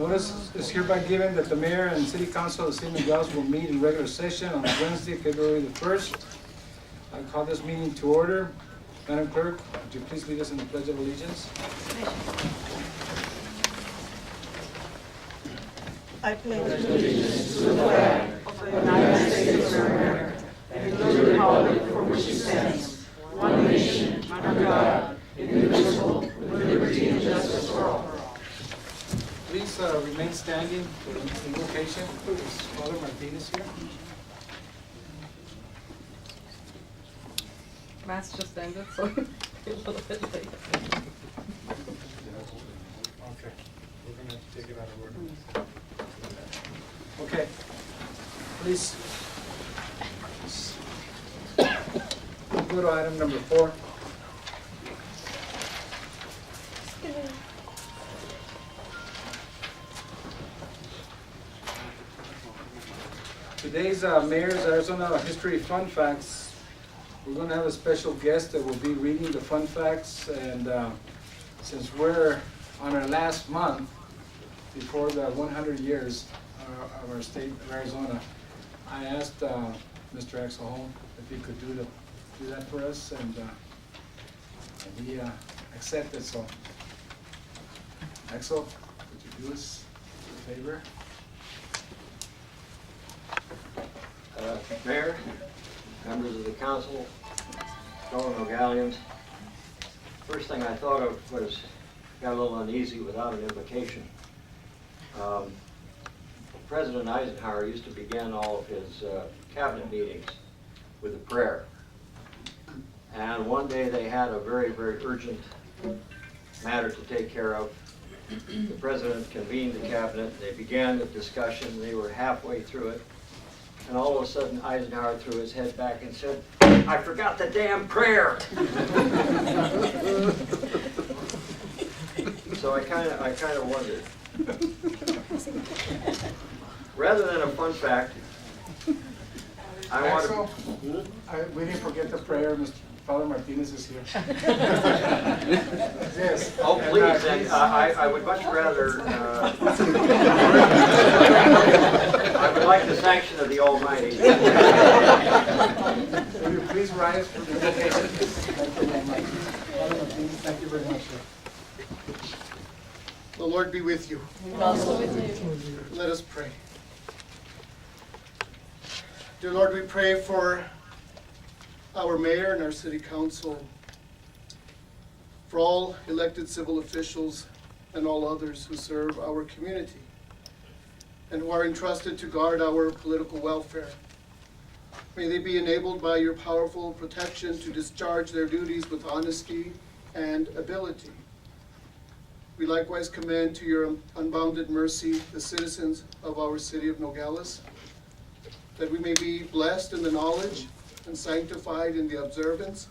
Notice is hereby given that the mayor and city council of the city of Nogales will meet in regular session on Wednesday, February the 1st. I call this meeting to order. Madam Clerk, would you please lead us in the Pledge of Allegiance? I pledge allegiance to the flag of the United States of America and to the republic for which it stands, one nation, under God, indivisible, with liberty and justice for all. Please remain standing for the invocation. Is Father Martinez here? Mass just ended, so a little bit late. Okay, we're going to take it out of order. Okay, please. Go to item number 4. Today's Mayor's Arizona History Fun Facts. We're going to have a special guest that will be reading the fun facts, and since we're on our last month before the 100 years of our state of Arizona, I asked Mr. Axel Holm if he could do that for us, and he accepted. So, Axel, would you do us a favor? Mayor, members of the council, fellow Nogalians, first thing I thought of was, got a little uneasy without an invocation. President Eisenhower used to begin all of his cabinet meetings with a prayer. And one day they had a very, very urgent matter to take care of. The president convened the cabinet, they began the discussion, they were halfway through it. And all of a sudden, Eisenhower threw his head back and said, "I forgot the damn prayer." So I kind of wondered. Rather than a fun fact, I want Axel, to. we didn't forget the prayer. Mr. Father Martinez is here. Yes. Oh, please, and I would much rather. I would like the sanction of the Almighty. Will you please rise for the invocation? Thank you very much. Father Martinez, thank you very much, sir. The Lord be with you. And also with you. Let us pray. Dear Lord, we pray for our mayor and our city council, for all elected civil officials and all others who serve our community and who are entrusted to guard our political welfare. May they be enabled by your powerful protection to discharge their duties with honesty and ability. We likewise commend to your unbounded mercy the citizens of our city of Nogales, that we may be blessed in the knowledge and sanctified in the observance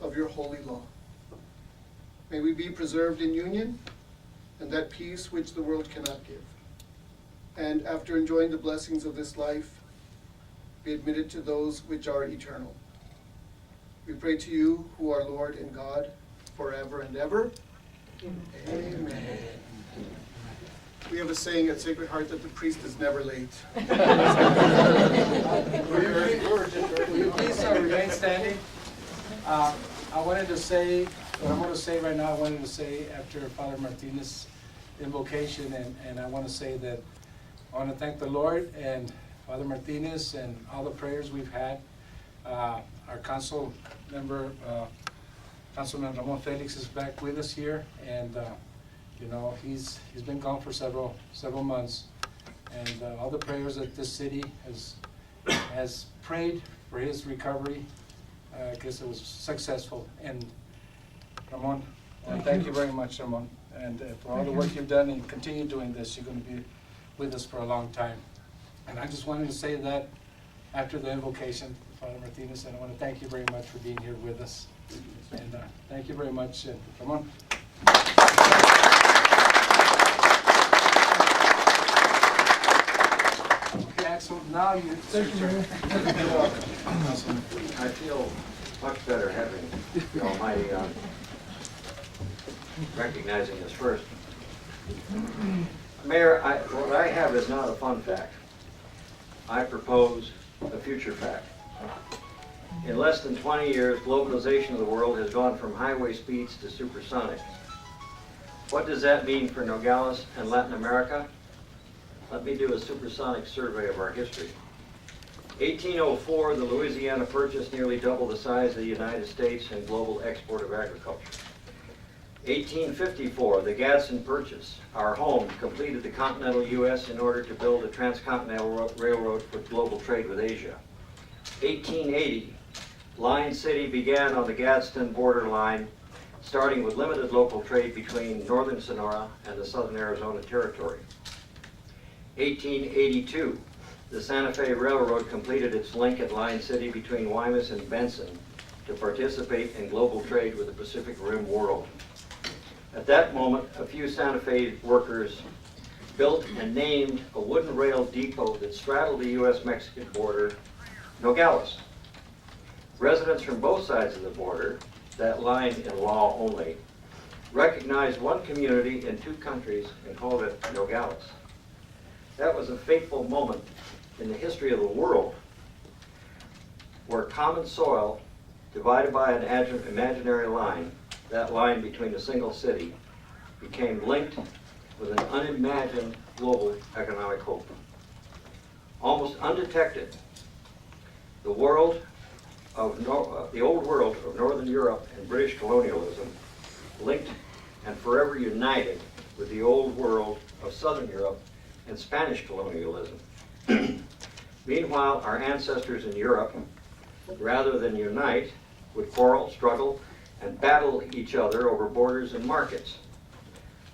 of your holy law. May we be preserved in union and that peace which the world cannot give. And after enjoying the blessings of this life, be admitted to those which are eternal. We pray to you, who are Lord and God, forever and ever. Amen. We have a saying at Sacred Heart that the priest is never late. Will you please remain standing? I wanted to say, what I'm going to say right now, I wanted to say after Father Martinez's invocation, and I want to say that I want to thank the Lord and Father Martinez and all the prayers we've had. Our council member, Councilman Ramon Felix, is back with us here, and you know, he's been gone for several months, and all the prayers that this city has prayed for his recovery, I guess it was successful. And Ramon, thank you very much, Ramon, and for all the work you've done and continue doing this. You're going to be with us for a long time. And I just wanted to say that after the invocation, Father Martinez, and I want to thank you very much for being here with us. And thank you very much, Ramon. Okay, Axel, now it's your turn. I feel much better having the Almighty recognizing us first. Mayor, what I have is not a fun fact. I propose a future fact. In less than 20 years, globalization of the world has gone from highway speeds to supersonic. What does that mean for Nogales and Latin America? Let me do a supersonic survey of our history. 1804, the Louisiana Purchase nearly doubled the size of the United States and global export of agriculture. 1854, the Gadsden Purchase, our home, completed the continental U.S. in order to build a transcontinental railroad for global trade with Asia. 1880, Lion City began on the Gadsden borderline, starting with limited local trade between northern Sonora and the southern Arizona Territory. 1882, the Santa Fe Railroad completed its link at Lion City between Guaymas and Benson to participate in global trade with the Pacific Rim world. At that moment, a few Santa Fe workers built and named a wooden rail depot that straddled the U.S.-Mexican border, Nogales. Residents from both sides of the border, that line in law only, recognized one community in two countries and called it Nogales. That was a fateful moment in the history of the world where common soil, divided by an imaginary line, that line between a single city, became linked with an unimagined global economic hope. Almost undetected, the old world of Northern Europe and British colonialism linked and forever united with the old world of Southern Europe and Spanish colonialism. Meanwhile, our ancestors in Europe, rather than unite, would quarrel, struggle, and battle each other over borders and markets.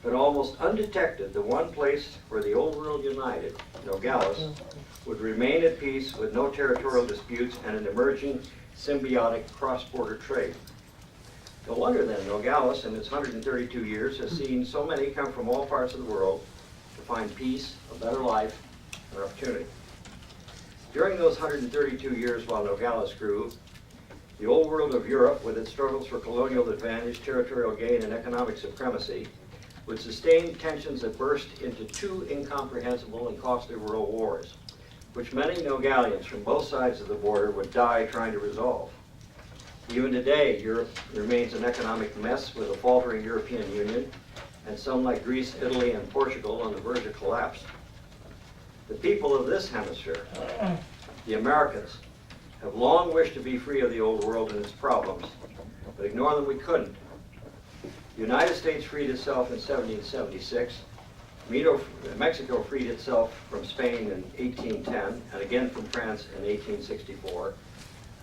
But almost undetected, the one place where the old world united, Nogales, would remain at peace with no territorial disputes and an emerging symbiotic cross-border trade. No wonder then Nogales, in its 132 years, has seen so many come from all parts of the world to find peace, a better life, and opportunity. During those 132 years while Nogales grew, the old world of Europe, with its struggles for colonial advantage, territorial gain, and economic supremacy, would sustain tensions that burst into two incomprehensible and costly world wars, which many Nogalians from both sides of the border would die trying to resolve. Even today, Europe remains an economic mess with a faltering European Union, and some like Greece, Italy, and Portugal on the verge of collapse. The people of this hemisphere, the Americans, have long wished to be free of the old world and its problems, but ignore them we couldn't. The United States freed itself in 1776. Mexico freed itself from Spain in 1810, and again from France in 1864.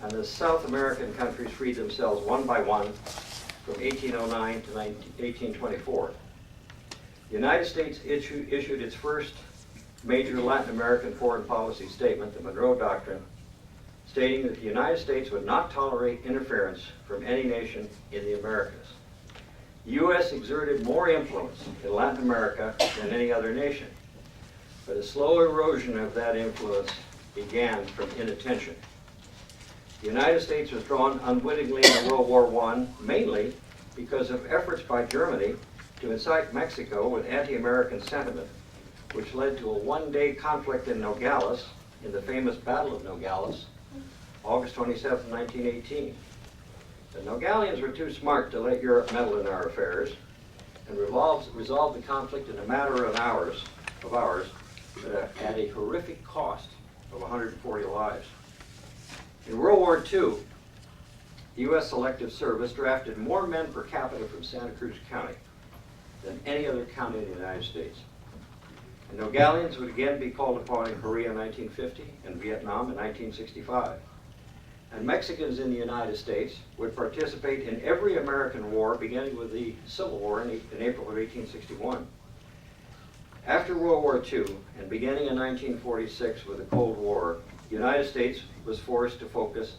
And the South American countries freed themselves one by one from 1809 to 1824. The United States issued its first major Latin American foreign policy statement, the Monroe Doctrine, stating that the United States would not tolerate interference from any nation in the Americas. The U.S. exerted more influence in Latin America than any other nation, but a slow erosion of that influence began from inattention. The United States was drawn unwittingly into World War I, mainly because of efforts by Germany to incite Mexico with anti-American sentiment, which led to a one-day conflict in Nogales, in the famous Battle of Nogales, August 27, 1918. The Nogalians were too smart to let Europe meddle in our affairs and resolved the conflict in a matter of hours, at a horrific cost of 140 lives. In World War II, the U.S. Selective Service drafted more men per capita from Santa Cruz County than any other county in the United States. And Nogalians would again be called upon in Korea in 1950 and Vietnam in 1965. And Mexicans in the United States would participate in every American war, beginning with the Civil War in April of 1861. After World War II, and beginning in 1946 with the Cold War, the United States was forced to focus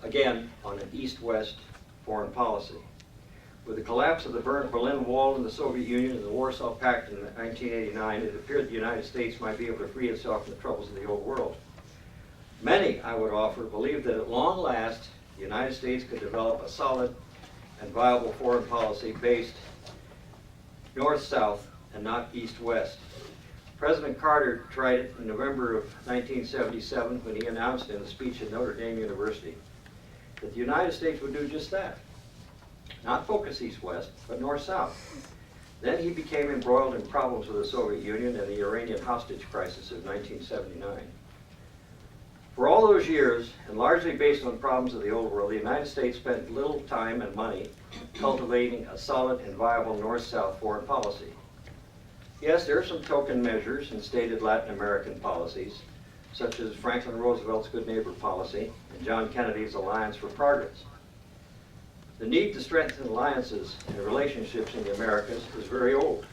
again on an East-West foreign policy. With the collapse of the Berlin Wall and the Soviet Union and the Warsaw Pact in 1989, it appeared the United States might be able to free itself from the troubles of the old world. Many, I would offer, believed that at long last, the United States could develop a solid and viable foreign policy based north-south and not east-west, President Carter tried it in November of 1977 when he announced in a speech at Notre Dame University that the United States would do just that. Not focus east-west, but north-south. Then he became embroiled in problems with the Soviet Union and the Iranian hostage crisis of 1979. For all those years, and largely based on problems of the old world, the United States spent little time and money cultivating a solid and viable north-south foreign policy. Yes, there are some token measures in stated Latin American policies, such as Franklin Roosevelt's Good Neighbor policy and John Kennedy's Alliance for Progress. The need to strengthen alliances and relationships in the Americas is very old.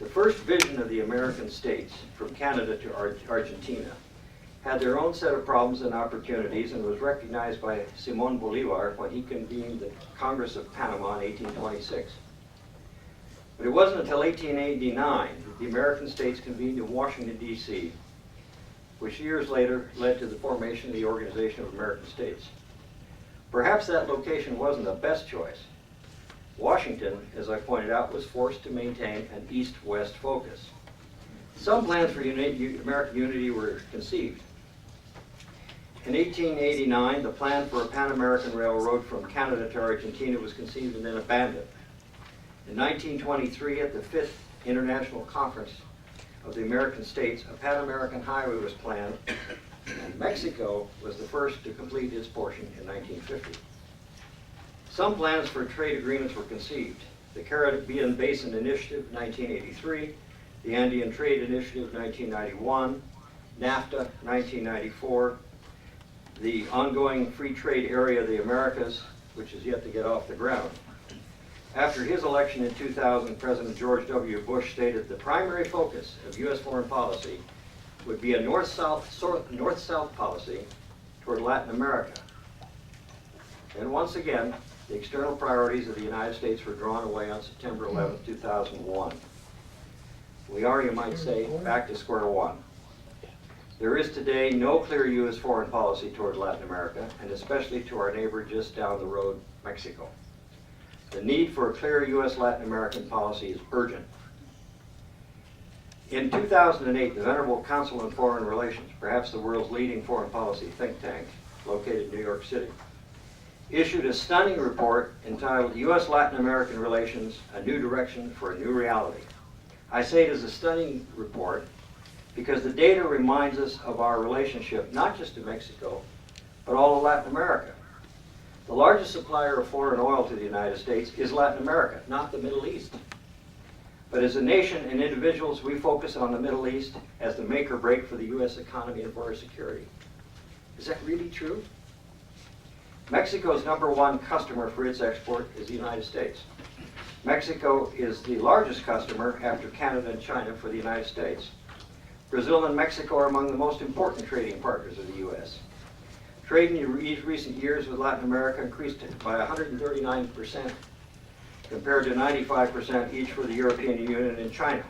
The first vision of the American states, from Canada to Argentina, had their own set of problems and opportunities and was recognized by Simón Bolívar when he convened the Congress of Panama in 1826. But it wasn't until 1889 that the American states convened in Washington, D.C., which years later led to the formation of the Organization of American States. Perhaps that location wasn't the best choice. Washington, as I pointed out, was forced to maintain an east-west focus. Some plans for American unity were conceived. In 1889, the plan for a Pan-American railroad from Canada to Argentina was conceived and then abandoned. In 1923, at the 5th International Conference of the American States, a Pan-American highway was planned, and Mexico was the first to complete its portion in 1950. Some plans for trade agreements were conceived. The Caribbean Basin Initiative, 1983, the Andean Trade Initiative, 1991, NAFTA, 1994, the ongoing free trade area of the Americas, which is yet to get off the ground. After his election in 2000, President George W. Bush stated the primary focus of U.S. foreign policy would be a north-south policy toward Latin America. And once again, the external priorities of the United States were drawn away on September 11, 2001. We are, you might say, back to square one. There is today no clear U.S. foreign policy toward Latin America, and especially to our neighbor just down the road, Mexico. The need for a clear U.S. Latin American policy is urgent. In 2008, the Venerable Council on Foreign Relations, perhaps the world's leading foreign policy think tank, located in New York City, issued a stunning report entitled U.S.-Latin American Relations, A New Direction for a New Reality. I say it is a stunning report because the data reminds us of our relationship not just to Mexico, but all of Latin America. The largest supplier of foreign oil to the United States is Latin America, not the Middle East. But as a nation and individuals, we focus on the Middle East as the make or break for the U.S. economy and for our security. Is that really true? Mexico's #1 customer for its export is the United States. Mexico is the largest customer after Canada and China for the United States. Brazil and Mexico are among the most important trading partners of the U.S. Trade in recent years with Latin America increased by 139%, compared to 95% each for the European Union and China.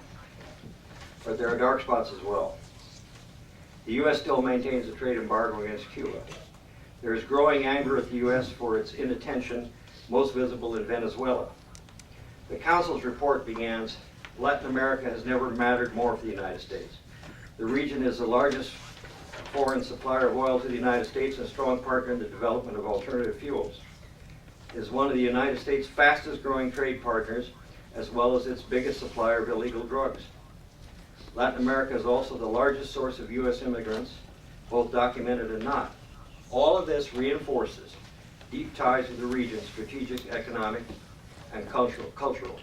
But there are dark spots as well. The U.S. still maintains a trade embargo against Cuba. There is growing anger at the U.S. for its inattention, most visible in Venezuela. The Council's report begins, Latin America has never mattered more for the United States. The region is the largest foreign supplier of oil to the United States and a strong partner in the development of alternative fuels. It is one of the United States' fastest growing trade partners, as well as its biggest supplier of illegal drugs. Latin America is also the largest source of U.S. immigrants, both documented and not. All of this reinforces deep ties with the region's strategic, economic, and cultural,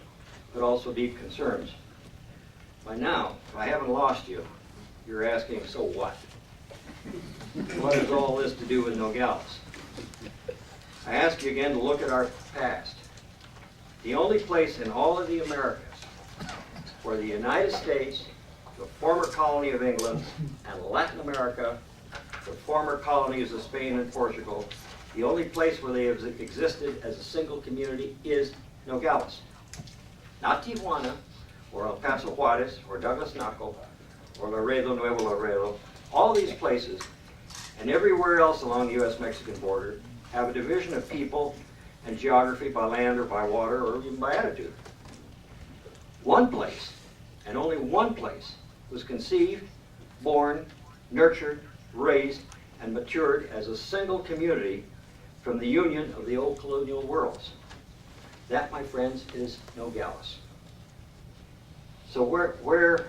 but also deep concerns. By now, if I haven't lost you, you're asking, so what? What has all this to do with Nogales? I ask you again to look at our past. The only place in all of the Americas where the United States, the former colony of England, and Latin America, the former colonies of Spain and Portugal, the only place where they have existed as a single community is Nogales. Not Tijuana, or El Paso Juarez, or Douglas Naco, or Laredo, Nuevo Laredo. All these places, and everywhere else along the U.S.-Mexican border, have a division of people and geography by land or by water or even by attitude. One place, and only one place, was conceived, born, nurtured, raised, and matured as a single community from the union of the old colonial worlds. That, my friends, is Nogales. So where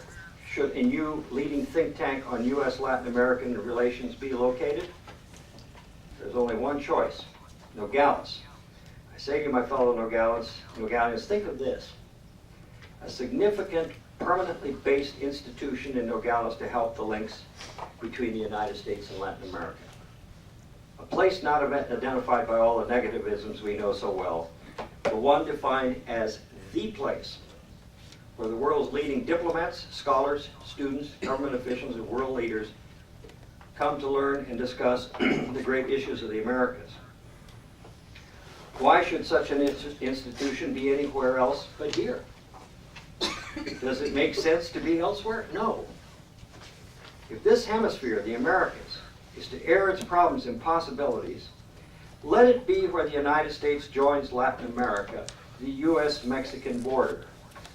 should a new leading think tank on U.S. Latin American relations be located? There's only one choice, Nogales. I say to my fellow Nogalians, think of this. A significant, permanently based institution in Nogales to help the links between the United States and Latin America. A place not identified by all the negativisms we know so well, but one defined as the place where the world's leading diplomats, scholars, students, government officials, and world leaders come to learn and discuss the great issues of the Americas. Why should such an institution be anywhere else but here? Does it make sense to be elsewhere? No. If this hemisphere, the Americas, is to air its problems and possibilities, let it be where the United States joins Latin America, the U.S.-Mexican border.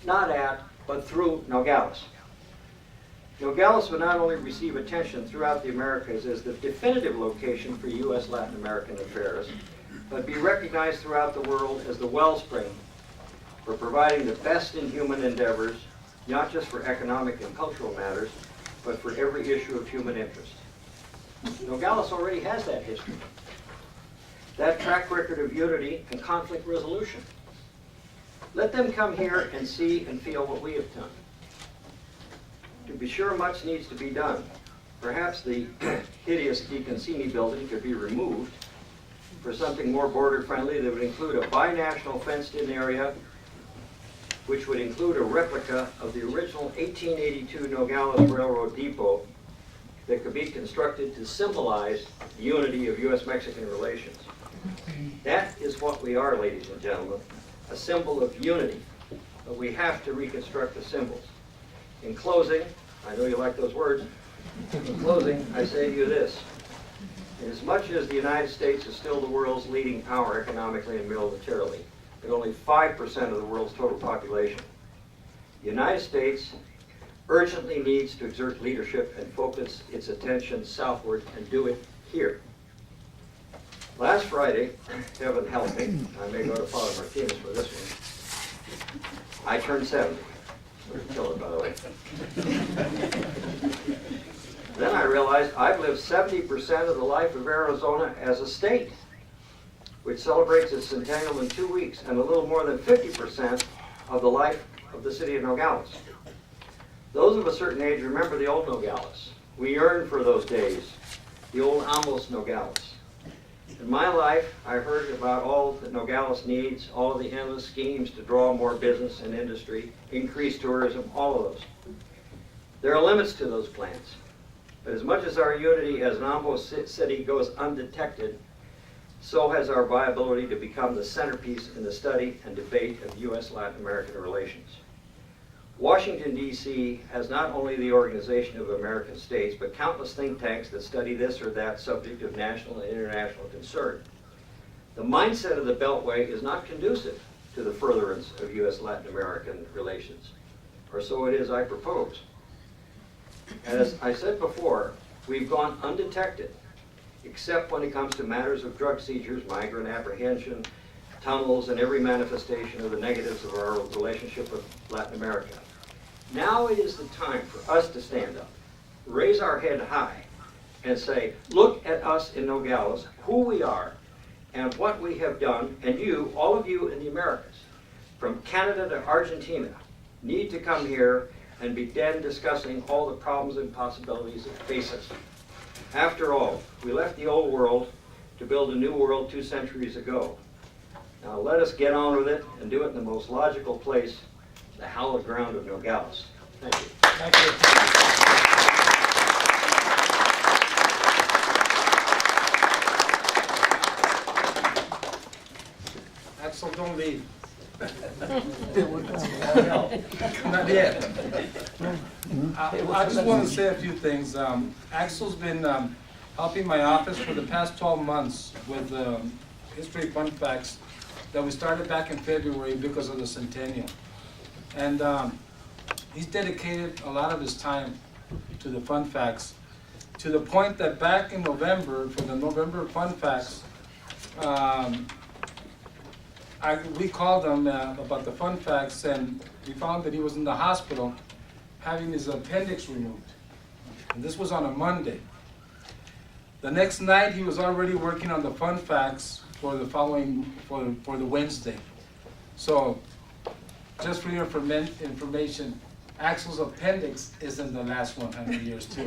Not at, but through Nogales. Nogales will not only receive attention throughout the Americas as the definitive location for U.S. Latin American affairs, but be recognized throughout the world as the wellspring for providing the best in human endeavors, not just for economic and cultural matters, but for every issue of human interest. Nogales already has that history, that track record of unity and conflict resolution. Let them come here and see and feel what we have done. To be sure, much needs to be done. Perhaps the hideous DeConcini building could be removed for something more border-friendly that would include a binational fenced-in area, which would include a replica of the original 1882 Nogales Railroad Depot that could be constructed to symbolize the unity of U.S.-Mexican relations. That is what we are, ladies and gentlemen, a symbol of unity, but we have to reconstruct the symbols. In closing, I know you like those words, in closing, I say to you this. As much as the United States is still the world's leading power economically and militarily, at only 5% of the world's total population, the United States urgently needs to exert leadership and focus its attention southward and do it here. Last Friday, heaven help me, I may go to Father Martinez for this one, I turned 70. We're kill it, by the way. Then I realized I've lived 70% of the life of Arizona as a state, which celebrates its centennial in 2 weeks, and a little more than 50% of the life of the city of Nogales. Those of a certain age remember the old Nogales. We yearn for those days, the old Amos Nogales. In my life, I heard about all that Nogales needs, all of the endless schemes to draw more business and industry, increase tourism, all of those. There are limits to those plans. But as much as our unity as an Amos city goes undetected, so has our viability to become the centerpiece in the study and debate of U.S.-Latin American relations. Washington, D.C. has not only the Organization of American States, but countless think tanks that study this or that subject of national and international concern. The mindset of the Beltway is not conducive to the furtherance of U.S.-Latin American relations, or so it is I propose. As I said before, we've gone undetected, except when it comes to matters of drug seizures, migrant apprehension, tunnels, and every manifestation of the negatives of our relationship with Latin America. Now it is the time for us to stand up, raise our head high, and say, look at us in Nogales, who we are, and what we have done, and you, all of you in the Americas, from Canada to Argentina, need to come here and begin discussing all the problems and possibilities that face us. After all, we left the old world to build a new world 2 centuries ago. Now let us get on with it and do it in the most logical place, the hallowed ground of Nogales. Thank you. Thank you. Axel, don't leave. Not yet. I just want to say a few things. Axel's been helping my office for the past 12 months with history fun facts that we started back in February because of the centennial. And he's dedicated a lot of his time to the Fun Facts, to the point that back in November, for the November Fun Facts, we called him about the Fun Facts, and we found that he was in the hospital having his appendix removed. And this was on a Monday. The next night, he was already working on the Fun Facts for the following, for the Wednesday. So, just for your information, Axel's appendix is in the last 100 years too.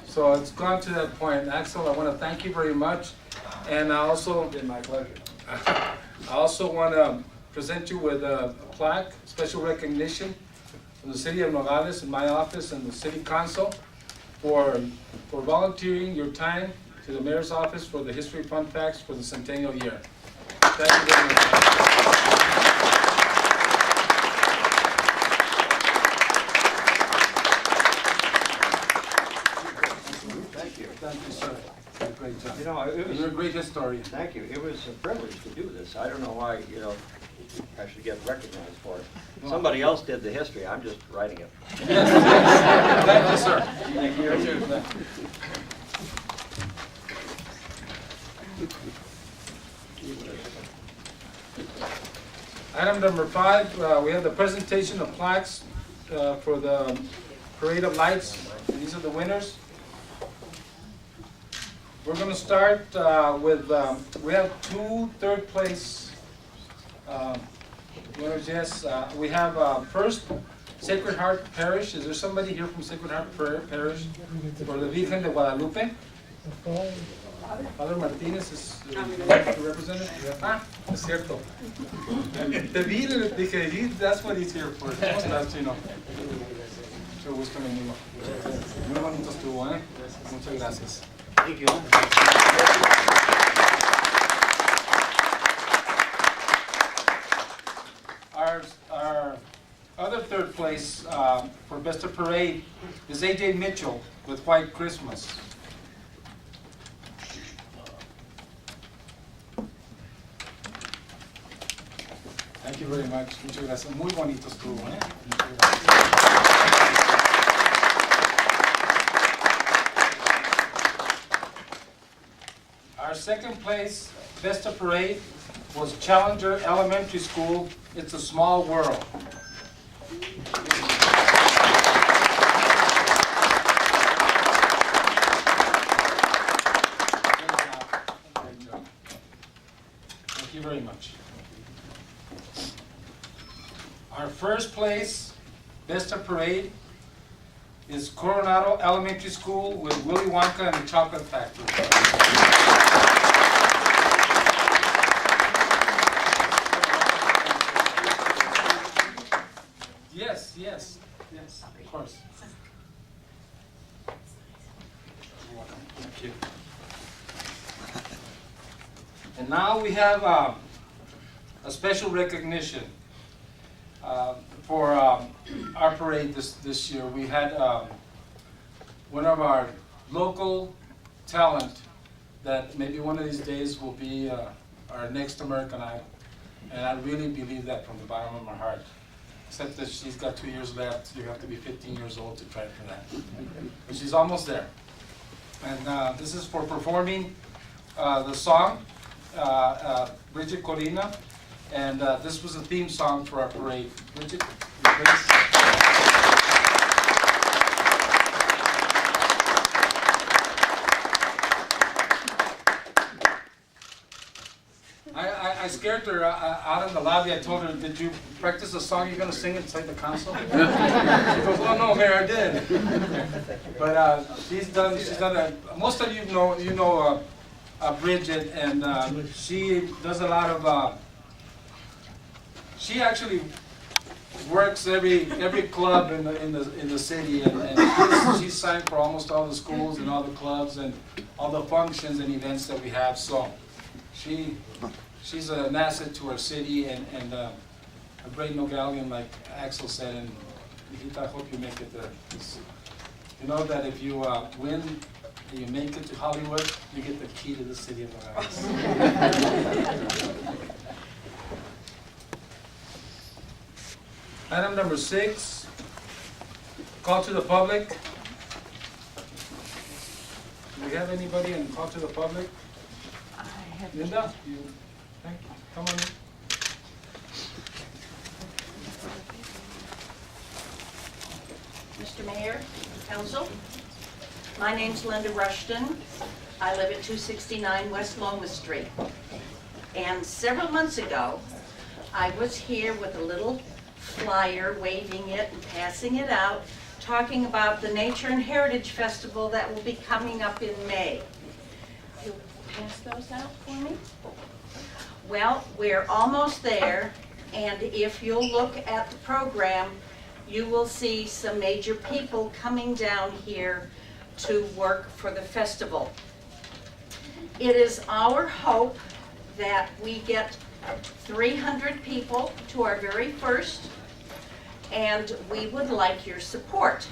So it's gone to that point. Axel, I want to thank you very much. And I also, My pleasure. I also want to present you with a plaque, special recognition from the city of Nogales and my office and the city council for volunteering your time to the mayor's office for the History Fun Facts for the centennial year. Thank you very much. Thank you. Thank you, sir. You're a great job. You know, it was, You're a great historian. thank you. It was a privilege to do this. I don't know why, you know, I should get recognized for it. Somebody else did the history. I'm just writing it. Yes. Thank you, sir. Thank you. Item number 5, we have the presentation of plaques for the Parade of Lights. And these are the winners. We're going to start with, we have 2 third-place winners, yes. We have first, Sacred Heart Parish. Is there somebody here from Sacred Heart Parish for the Virgen de Guadalupe? Father Martinez is the representative. Ah, es cierto. Te vi, dije, that's what he's here for. ¿Cómo estás, Chino? Mucho gusto, mi amigo. Muy bonito estuvo, ¿eh? Muchas gracias. Thank you. Our other third place for Best of Parade is A.J. Mitchell with White Christmas. Thank you very much. Muchas gracias. Muy bonito estuvo, ¿eh? Muchas gracias. Our second place, Best of Parade, was Challenger Elementary School. It's a Small World. Great job. Thank you very much. Our first place, Best of Parade, is Coronado Elementary School with Willy Wonka and the Chocolate Factory. Yes, yes, yes, of course. You're welcome. Thank you. And now we have a special recognition for our parade this year. We had one of our local talent that maybe one of these days will be our next American Idol. And I really believe that from the bottom of my heart. Except that she's got 2 years left. You have to be 15 years old to try for that. But she's almost there. And this is for performing the song, Bridget Corina. And this was a theme song for our parade. Bridget, please. I scared her out in the lobby. I told her, did you practice the song you're going to sing inside the council? She goes, oh no, Mayor, I did. But she's done most of you know Bridget, and she does a lot of, she actually works every club in the city, and she's signed for almost all the schools and all the clubs and all the functions and events that we have. So she's an asset to our city and a great Nogalian, like Axel said. And Hijita, I hope you make it there. You know that if you win and you make it to Hollywood, you get the key to the city of Nogales. Item number 6, call to the public. Do we have anybody in call to the public? Linda, you, thank you. Come on in. Mr. Mayor, Council, my name's Linda Rushton. I live at 269 West Loma Street. And several months ago, I was here with a little flyer, waving it and passing it out, talking about the Nature and Heritage Festival that will be coming up in May. You'll pass those out for me? Well, we're almost there, and if you'll look at the program, you will see some major people coming down here to work for the festival. It is our hope that we get 300 people to our very first, and we would like your support.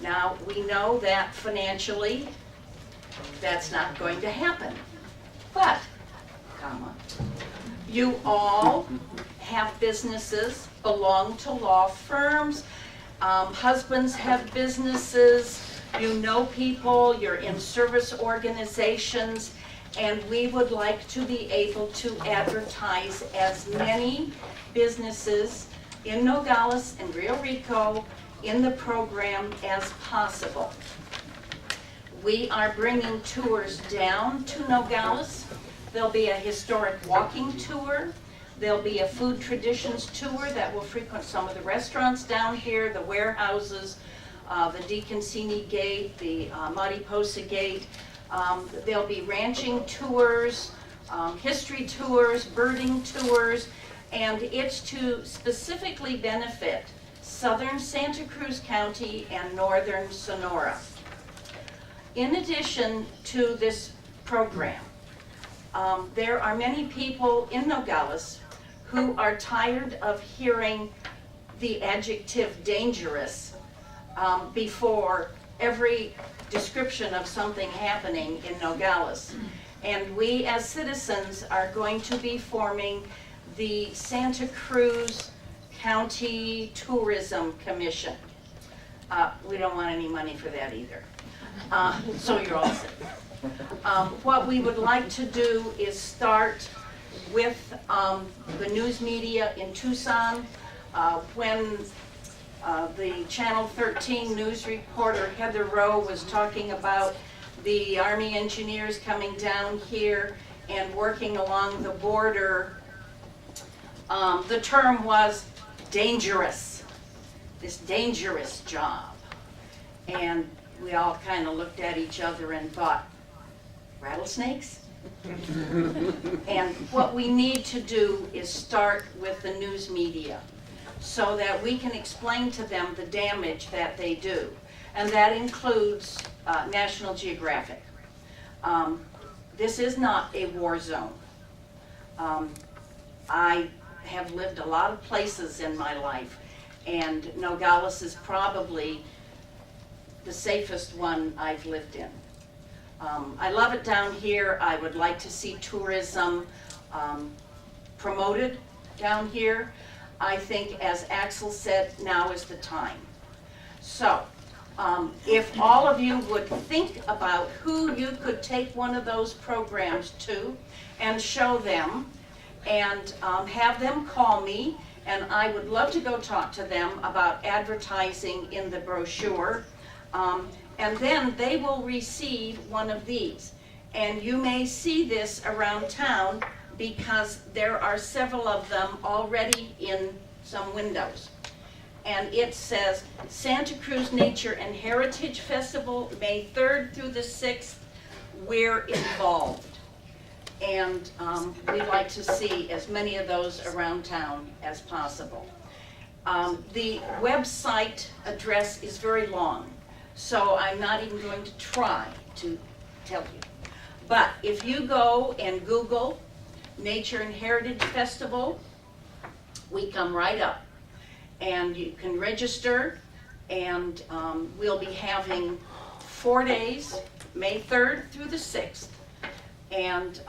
Now, we know that financially, that's not going to happen, but, you all have businesses, belong to law firms, husbands have businesses, you know people, you're in service organizations, and we would like to be able to advertise as many businesses in Nogales and Rio Rico in the program as possible. We are bringing tours down to Nogales. There'll be a historic walking tour. There'll be a food traditions tour that will frequent some of the restaurants down here, the warehouses, the DeConcini Gate, the Mariposa Gate. There'll be ranching tours, history tours, birding tours, and it's to specifically benefit southern Santa Cruz County and northern Sonora. In addition to this program, there are many people in Nogales who are tired of hearing the adjective dangerous before every description of something happening in Nogales. And we as citizens are going to be forming the Santa Cruz County Tourism Commission. We don't want any money for that either. So you're all set. What we would like to do is start with the news media in Tucson. When the Channel 13 news reporter Heather Rowe was talking about the Army engineers coming down here and working along the border, the term was dangerous, this dangerous job. And we all kind of looked at each other and thought, rattlesnakes? And what we need to do is start with the news media so that we can explain to them the damage that they do. And that includes National Geographic. This is not a war zone. I have lived a lot of places in my life, and Nogales is probably the safest one I've lived in. I love it down here. I would like to see tourism promoted down here. I think, as Axel said, now is the time. So, if all of you would think about who you could take one of those programs to and show them, and have them call me, and I would love to go talk to them about advertising in the brochure. And then they will receive one of these. And you may see this around town because there are several of them already in some windows. And it says, Santa Cruz Nature and Heritage Festival, May 3rd through the 6th, we're involved. And we'd like to see as many of those around town as possible. The website address is very long, so I'm not even going to try to tell you. But if you go and Google Nature and Heritage Festival, we come right up. And you can register, and we'll be having 4 days, May 3rd through the 6th. And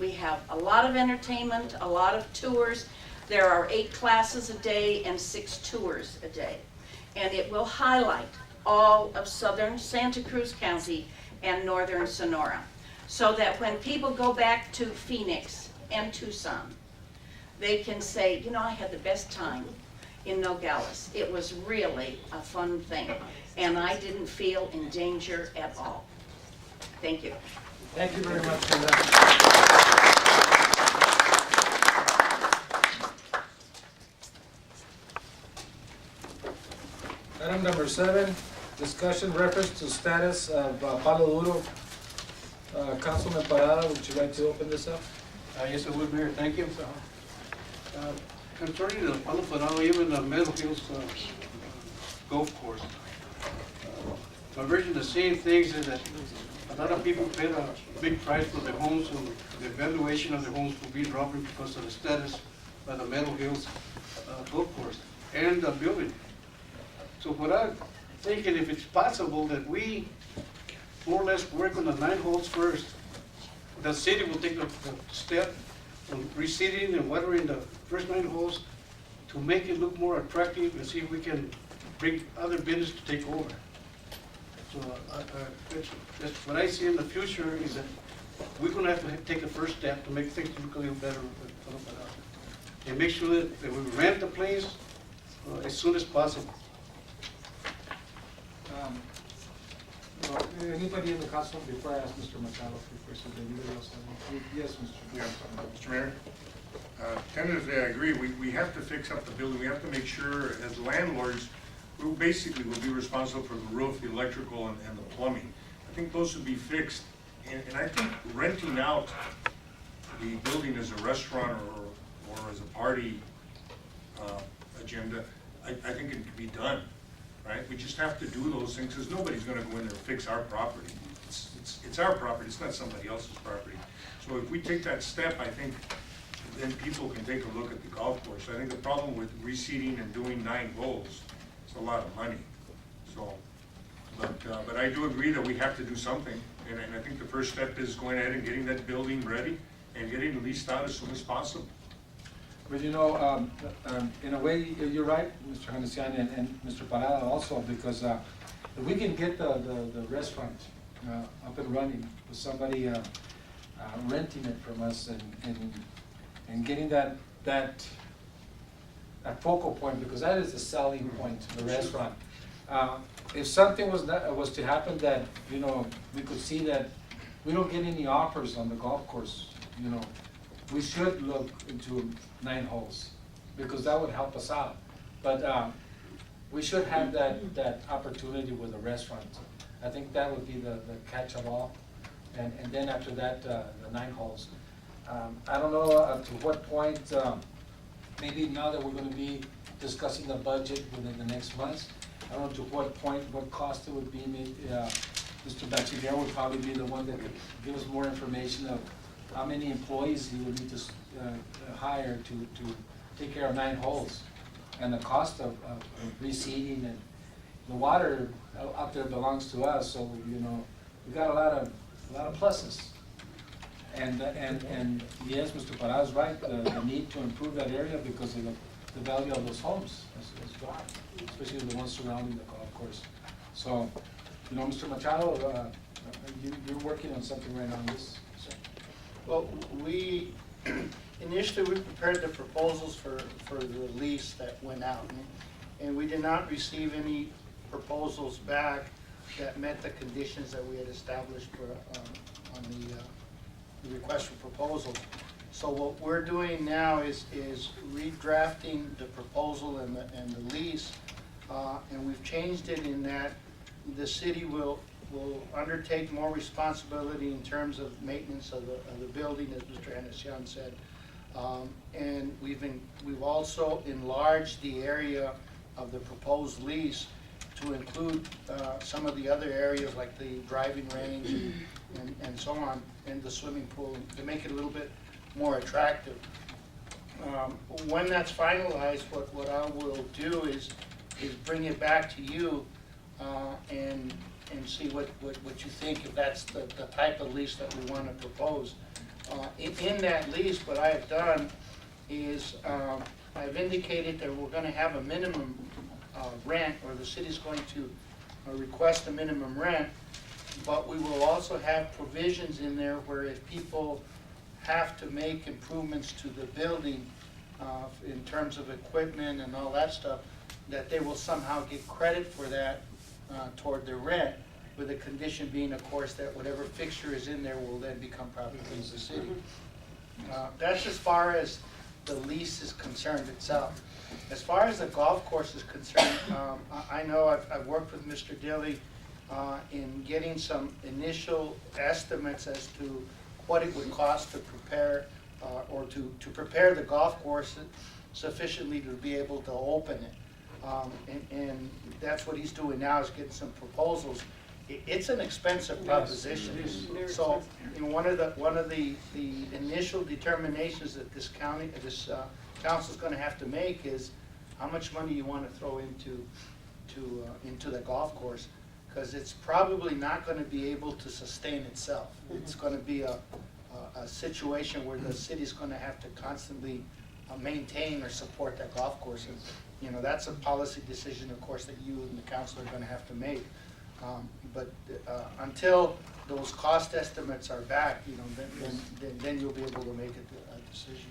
we have a lot of entertainment, a lot of tours. There are 8 classes a day and 6 tours a day. And it will highlight all of southern Santa Cruz County and northern Sonora, so that when people go back to Phoenix and Tucson, they can say, you know, I had the best time in Nogales. It was really a fun thing, and I didn't feel in danger at all. Thank you. Thank you very much for that. Item number 7, discussion reference to status of Palo Duro. Councilman Parada, would you like to open this up? Yes, I would, Mayor, thank you. Concerning the Palo Dorado, even the Meadow Hills golf course, my version of the same things is that a lot of people paid a big price for their homes, and the valuation of their homes will be dropping because of the status by the Meadow Hills golf course and the building. So what I'm thinking, if it's possible that we more or less work on the 9 holes first, the city will take the step on reseeding and watering the first 9 holes to make it look more attractive and see if we can bring other business to take over. So that's what I see in the future, is that we're going to have to take the first step to make things look a little better and make sure that we rent the place as soon as possible. Anybody in the council, before I ask Mr. Machado for questions, anybody else have any? Yes, Mr. Yeah, Mr. Mayor, tentatively I agree. We have to fix up the building. We have to make sure, as landlords, we basically will be responsible for the roof, the electrical, and the plumbing. I think those should be fixed. And I think renting out the building as a restaurant or as a party agenda, I think it can be done, right? We just have to do those things, because nobody's gonna go in there and fix our property. It's our property, it's not somebody else's property. So if we take that step, I think then people can take a look at the golf course. I think the problem with reseeding and doing 9 holes, it's a lot of money. So, but I do agree that we have to do something, and I think the first step is going ahead and getting that building ready and getting it leased out as soon as possible. But you know, in a way, you're right, Mr. Hanesian and Mr. Parada also, because if we can get the restaurant up and running with somebody renting it from us and getting that focal point, because that is the selling point, the restaurant. If something was to happen that, you know, we could see that we don't get any offers on the golf course, you know, we should look into 9 holes, because that would help us out. But we should have that opportunity with the restaurant. I think that would be the catch of all. And then after that, the 9 holes. I don't know to what point, maybe now that we're gonna be discussing the budget within the next months, I don't know to what point, what cost it would be. Maybe, Mr. Bachiller would probably be the one that could give us more information of how many employees he would need to hire to take care of 9 holes, and the cost of reseeding, and the water out there belongs to us, so you know we got a lot of pluses. And yes, Mr. Parada's right, the need to improve that area because of the value of those homes as well, especially the ones surrounding the golf course. So, you know, Mr. Machado, you're working on something right now on this. So. Well, initially we prepared the proposals for the lease that went out, and we did not receive any proposals back that met the conditions that we had established on the request for proposals. So what we're doing now is redrafting the proposal and the lease, and we've changed it in that the city will undertake more responsibility in terms of maintenance of the building, as Mr. Hanesian said. And we've also enlarged the area of the proposed lease to include some of the other areas like the driving range and so on, and the swimming pool, to make it a little bit more attractive. When that's finalized, what I will do is bring it back to you and see what you think, if that's the type of lease that we want to propose. In that lease, what I have done is I've indicated that we're gonna have a minimum rent, or the city's going to request a minimum rent, but we will also have provisions in there where if people have to make improvements to the building in terms of equipment and all that stuff, that they will somehow get credit for that toward their rent, with the condition being, of course, that whatever fixture is in there will then become property of the city. That's as far as the lease is concerned itself. As far as the golf course is concerned, I know I've worked with Mr. Dilly in getting some initial estimates as to what it would cost to prepare, or to prepare the golf course sufficiently to be able to open it. And that's what he's doing now, is getting some proposals. It's an expensive proposition. So, you know, one of the initial determinations that this council's gonna have to make is how much money you wanna throw into the golf course, because it's probably not gonna be able to sustain itself. It's gonna be a situation where the city's gonna have to constantly maintain or support that golf course. And, you know, that's a policy decision, of course, that you and the council are gonna have to make. But until those cost estimates are back, you know, then you'll be able to make a decision.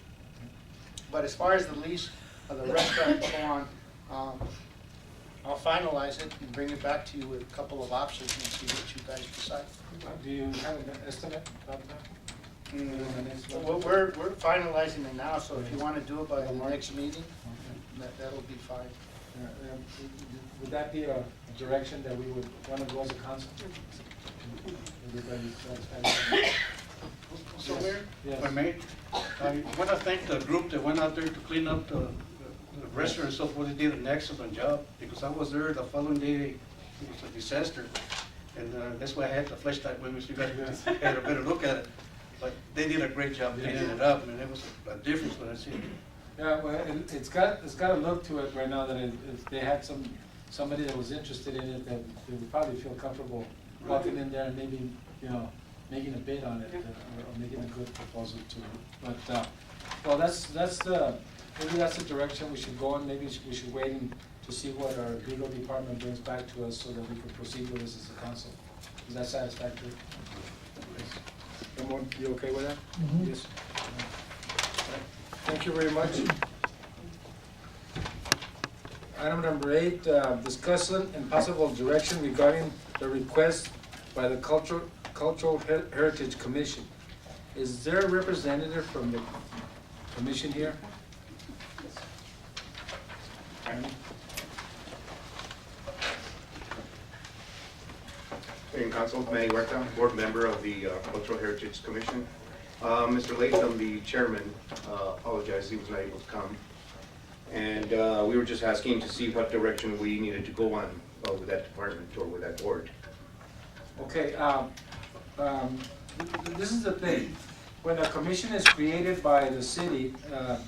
But as far as the lease of the restaurant and so on, I'll finalize it and bring it back to you with a couple of options and see what you guys decide. Do you have an estimate about that? Well, we're finalizing it now, so if you want to do it by the next meeting, that'll be fine. Would that be a direction that we would want to go as a council? Everybody's satisfied? So Mayor, Yes. if I may, I want to thank the group that went out there to clean up the restaurant and so forth. They did an excellent job, because I was there the following day. It was a disaster. And that's why I had the flashlight with me, so you guys had a better look at it. But they did a great job cleaning it up, and it was a difference when I see it. Yeah, well, it's got a look to it right now that if they had somebody that was interested in it, that they would probably feel comfortable walking in there and maybe, you know, making a bid on it, or making a good proposal to it. But, well, maybe that's the direction we should go in. Maybe we should wait to see what our legal department brings back to us so that we can proceed with this as a council. Is that satisfactory? Yes. Everyone, you okay with that? Yes. Thank you very much. Item number 8, discussion and possible direction regarding the request by the Cultural Heritage Commission. Is there a representative from the commission here? In Council, Manny Huerta, board member of the Cultural Heritage Commission. Mr. Latham, the chairman, apologized he was not able to come. And we were just asking to see what direction we needed to go on with that department or with that board. Okay, this is the thing. When a commission is created by the city,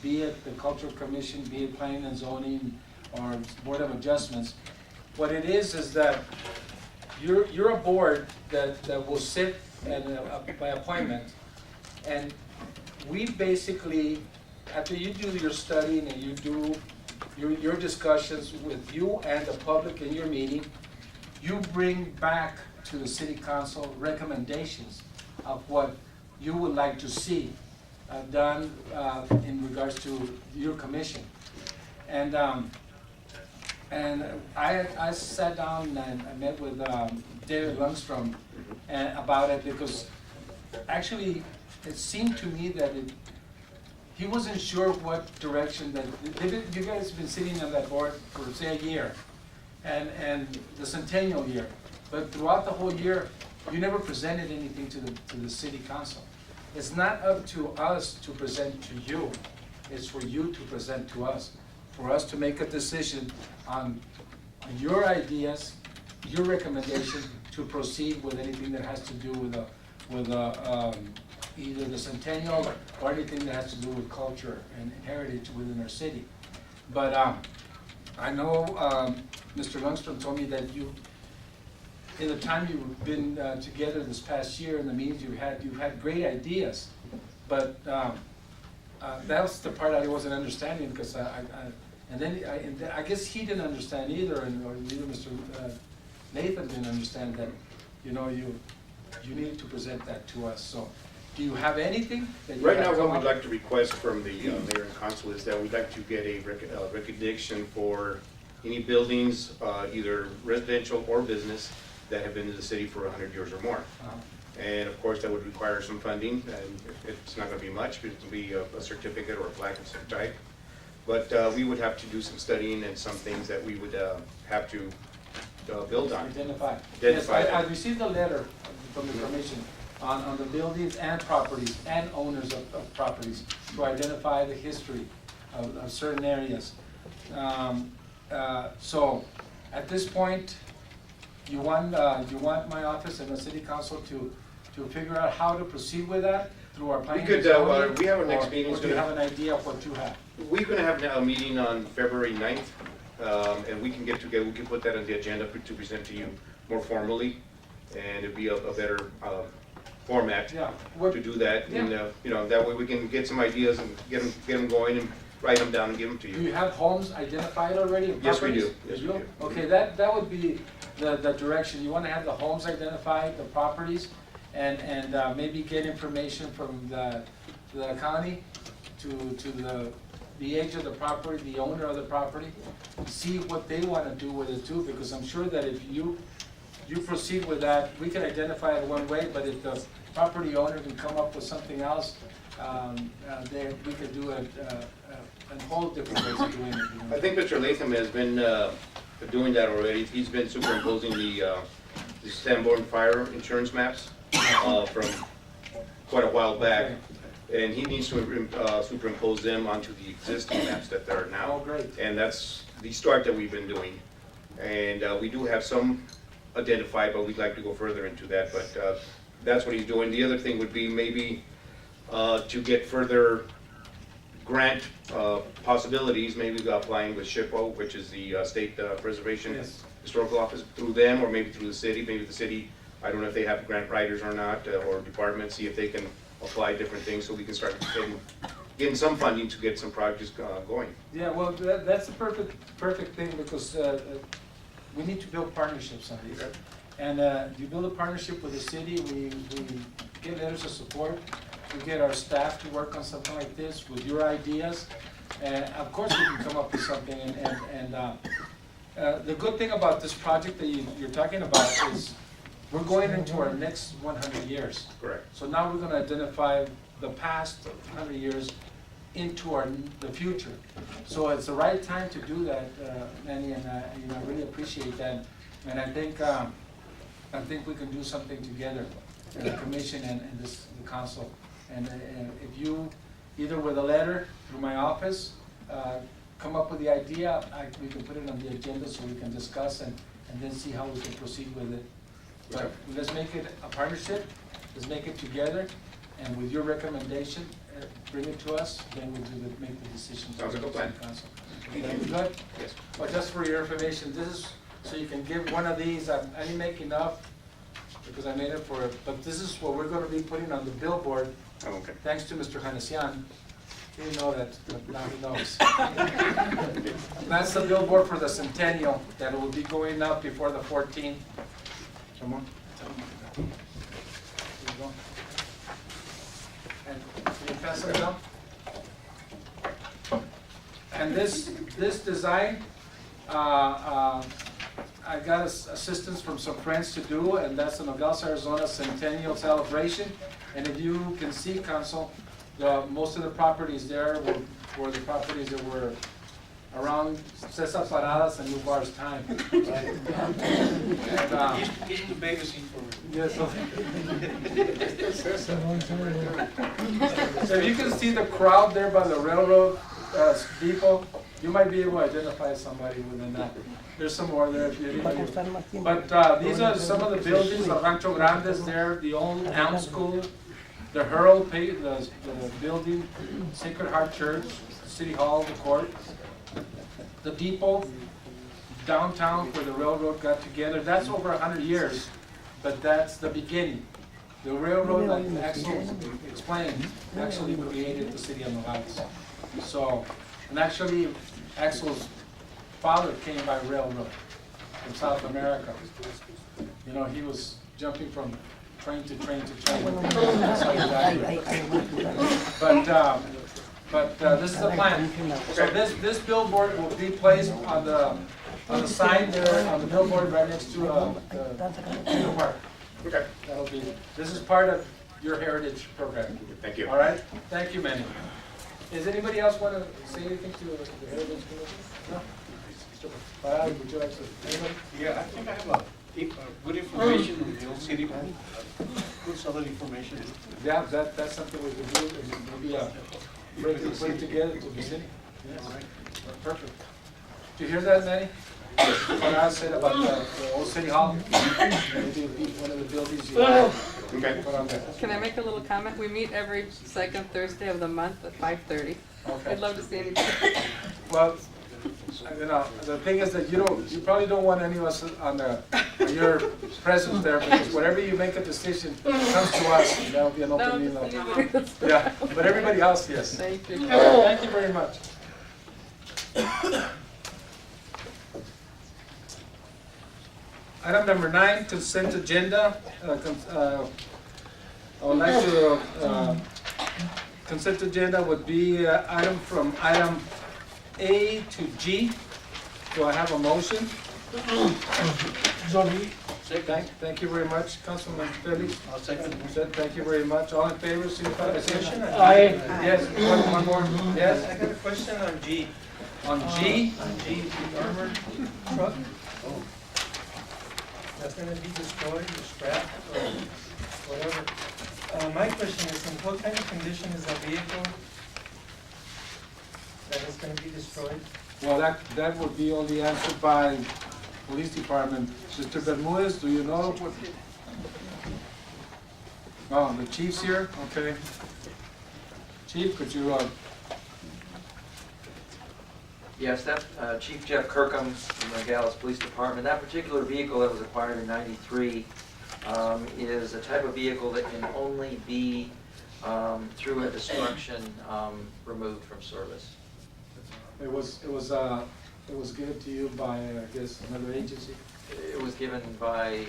be it the Cultural Commission, be it Planning and Zoning, or Board of Adjustments, what it is that you're a board that will sit by appointment, and we basically, after you do your studying and you do your discussions with you and the public in your meeting, you bring back to the city council recommendations of what you would like to see done in regards to your commission. And I sat down and I met with David Lundstrom about it, because actually it seemed to me that he wasn't sure what direction that, you guys have been sitting on that board for, say, a year, and the centennial year, but throughout the whole year, you never presented anything to the city council. It's not up to us to present to you, it's for you to present to us, for us to make a decision on your ideas, your recommendation to proceed with anything that has to do with either the centennial or anything that has to do with culture and heritage within our city. But I know Mr. Lundstrom told me that in the time you've been together this past year, in the meetings you've had great ideas, but that was the part I wasn't understanding, because and then I guess he didn't understand either, and or either Mr. Nathan didn't understand that, you know, you need to present that to us. So, do you have anything that you Right have now, come what up? we'd like to request from the mayor and council is that we'd like to get a recognition for any buildings, either residential or business, that have been in the city for 100 years or more. Uh-huh. And of course, that would require some funding, and it's not gonna be much, but it'll be a certificate or a plaque of some type. But we would have to do some studying and some things that we would have to build on. Identify. Identify Yes, I them. received a letter from the commission on the buildings and properties and owners of properties to identify the history of certain areas. So, at this point, you want my office and the city council to figure out how to proceed with that through our planning? could, and zoning, we have our next or- meeting Or do you gonna- have an idea of what you have? We're gonna have a meeting on February 9th, and we can get together, we can put that on the agenda to present to you more formally, and it'd be a better format Yeah. What- to do that. And, Yeah. you know, that way we can get some ideas and get them going and write them down and give them to Do you. you have homes identified already? and Yes, we do. properties? Yes, we You do. Okay, that would be the direction. You want to have the homes identified, the properties, and maybe get information from the county to the age of the property, the owner of the property, see what they want to do with it too, because I'm sure that if you proceed with that, we can identify it one way, but if the property owner can come up with something else, then we could do a whole different ways of doing it. You know. I think Mr. Latham has been doing that already. He's been superimposing the Sanborn fire insurance maps from quite a while back. And he needs to superimpose them onto the existing maps that there are now. Oh, great. And that's the start that we've been doing. And we do have some identified, but we'd like to go further into that. But that's what he's doing. The other thing would be maybe to get further grant possibilities, maybe applying with SHPO, which is the State Preservation Yes. Historical Office, through them, or maybe through the city. Maybe the city, I don't know if they have grant writers or not, or departments, see if they can apply different things so we can start getting some funding to get some projects going. Yeah, well, that's the perfect thing, because we need to build partnerships on these. And you build a partnership with the city, we get letters of support, we get our staff to work on something like this with your ideas, and of course we can come up with something. And the good thing about this project that you're talking about is we're going into our next 100 years. Correct. So now we're going to identify the past 100 years into the future. So it's the right time to do that, Manny, and I really appreciate that. And I think we can do something together, the commission and the council. And if you, either with a letter through my office, come up with the idea, we can put it on the agenda so we can discuss and then see how we can proceed with it. But let's make it a partnership, let's make it together, and with your recommendation, bring it to us, then we'll make the decision. Sounds like a plan. Council. Good? Yes. Well, just for your information, this is, so you can give one of these, I didn't make enough, because I made it for it, but this is what we're gonna be putting on the billboard, Oh, okay. thanks to Mr. Hanesian. He didn't know that, but now he knows. That's the billboard for the centennial, that will be going up before the 14th. Come on. Here you go. And can you pass it down? And this design, I got assistance from some friends to do, and that's the Nogales, Arizona Centennial Celebration. And if you can see, Council, most of the properties there were the properties that were around Cesar Paradas and Nubar's time. Right? And, He's the babysitting for me. yes, so if you can see the crowd there by the railroad depot, you might be able to identify somebody within that. There's some more there if you. But these are some of the buildings, the Rancho Grandes there, the old Elm School, the Herald, the building, Sacred Heart Church, City Hall, the court, the depot, downtown where the railroad got together. That's over 100 years, but that's the beginning. The railroad, like Axel explained, actually created the city of Nogales. So, and actually, Axel's father came by railroad from South America. You know, he was jumping from train to train to train. That's how he got here. But this is the plan. So this billboard will be placed on the sign there, on the billboard right next to the park. Okay. That'll be, this is part of your heritage program. Thank you. All right? Thank you, Manny. Does anybody else want to say anything to the heritage commission? No? Mr. Parada, would you like to, anybody? Yeah, I think I have good information on the old city hall, good solid information. Yeah, that's something we could do, and maybe bring it together to the city. Yes. Perfect. Did you hear that, Manny? What I said about the old city hall? Maybe one of the buildings you Okay. put on there. Can I make a little comment? We meet every second Thursday of the month at 5:30. Okay. I'd love to see anything. Well, you know, the thing is that you probably don't want any of us on your presence there, because whatever you make a decision comes to us, and that'll be an open meeting. Yeah, but everybody else, yes. Thank you. Thank you very much. Item number 9, consent agenda. I would like to, consent agenda would be item from item A to G. Do I have a motion? Thank you very much, Councilman Felix. I'll second. Thank you very much. All in favor, signify by saying aye. Yes, one more. Yes, I got a question on G. on G. On G, the armored truck. That's gonna be destroyed or scrapped or whatever. My question is, in what kind of condition is that vehicle that is gonna be destroyed? Well, that would be only answered by police department. Mr. Bermudez, do you know? Oh, the chief's here, okay. Chief, could you, Yes, that, Chief Jeff Kirkham from the Nogales Police Department, that particular vehicle that was acquired in '93 is a type of vehicle that can only be, through a destruction, removed from service. it was given to you by, I guess, another agency? It was given by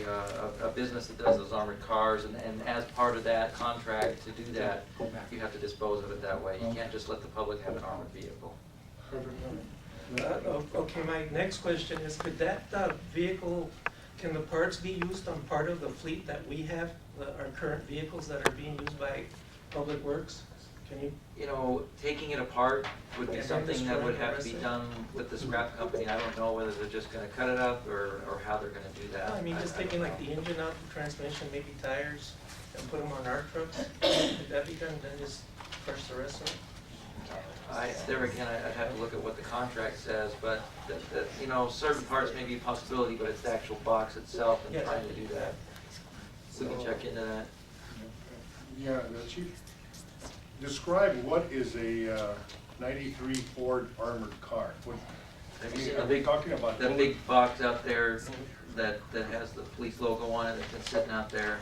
a business that does those armored cars, and as part of that contract to do that, you have to dispose of it that way. You can't just let the public have an armored vehicle. Perfect. Okay, my next question is, could that vehicle, can the parts be used on part of the fleet that we have, our current vehicles that are being used by Public Works? Can you? You know, taking it apart would be And then something that would have to be destroying done with the scrap company. I don't know whether they're just gonna cut it up or how they're gonna do that. I mean, just taking like the engine out, the transmission, maybe tires, and put them on our trucks? Could that be done, then just crush the rest of it? There again, I'd have to look at what the contract says, but, you know, certain parts may be a possibility, but it's the actual box itself and Yeah. trying to do that. We can check into that. Yeah, the chief, describe what is a '93 Ford armored car? What, Have you seen are the we big, talking about? that big box out there that has the police logo on it, that's been sitting out there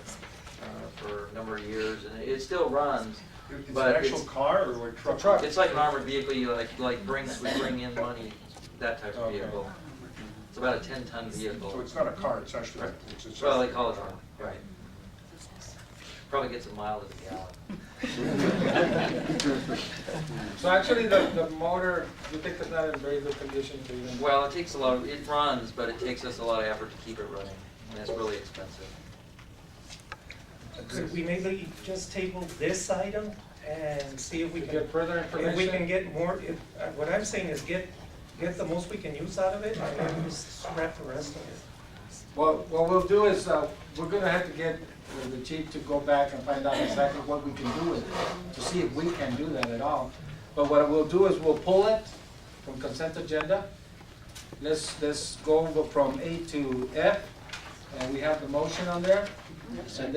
for a number of years, and it still runs. It's an but actual it's- car or like truck? It's like an armored vehicle, you we bring in money, that type of Okay. vehicle. It's about a 10-ton So vehicle. it's not a car, it's actually, it's Well, they call it armored, right. Probably gets a mile to the gallon. So actually, the motor, you think it's not in very good condition to even? Well, it takes it runs, but it takes us a lot of effort to keep it running, and it's really expensive. Could we maybe just table this item and see if we To can, get further if we information? can get more, what I'm saying is get the most we can use out of it, and then just scrap the rest of it. Well, what we'll do is, we're gonna have to get the chief to go back and find out exactly what we can do with it, to see if we can do that at all. But what we'll do is we'll pull it from consent agenda. Let's go over from A to F, and we have the motion on there. And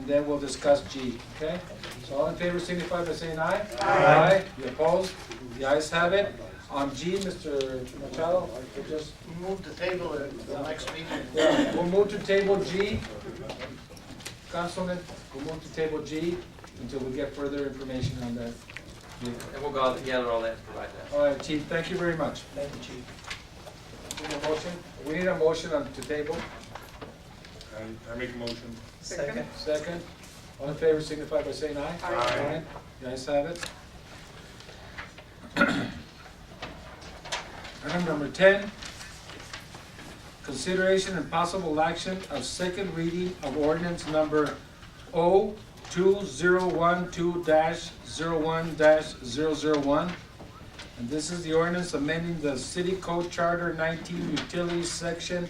then we'll discuss G, okay? So all in favor signify by saying aye. Aye. You opposed? The ayes have it. On G, Mr. Machado, I could just, Move the table at the next meeting. yeah, we'll move to table G. Councilman, we'll move to table G until we get further information on that vehicle. And we'll go gather all that and provide that. All right, Chief, thank you very much. Thank you, Chief. Need a motion? We need a motion on to table. I make a motion. Second. Second. All in favor signify by saying aye. Aye. The ayes have it. Item number 10, consideration and possible action of second reading of ordinance number O2012-01-001. And this is the ordinance amending the City Code Charter 19 Utilities Section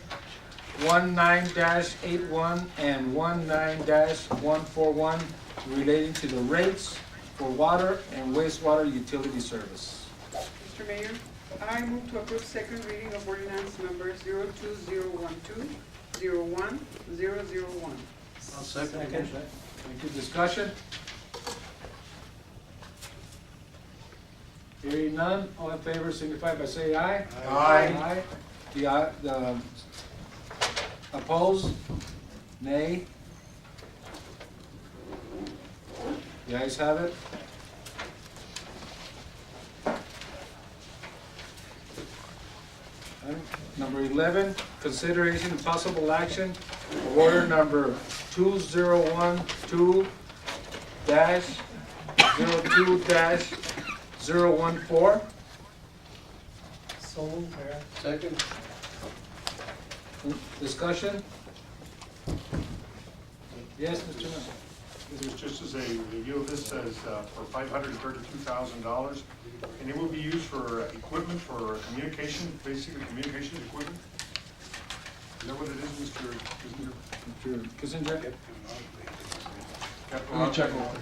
19-81 and 19-141 relating to the rates for water and wastewater utility service. Mr. Mayor, I move to approve second reading of ordinance number 02012-01-001. I'll second the Second. motion. Thank you. Discussion? Hearing none, all in favor signify by saying aye. Aye. The opposed? Nay? The ayes have it. Item number 11, consideration and possible action of order number 2012-02-014. So moved, Mayor. Second. Discussion? Yes, Mr. Mayor. This is just as a review, this says for $532,000, and it will be used for equipment for communication, basically communication equipment. Is that what it is, Mr. Kissinger? Mr. Kissinger? Capital Let me check outlay. on it.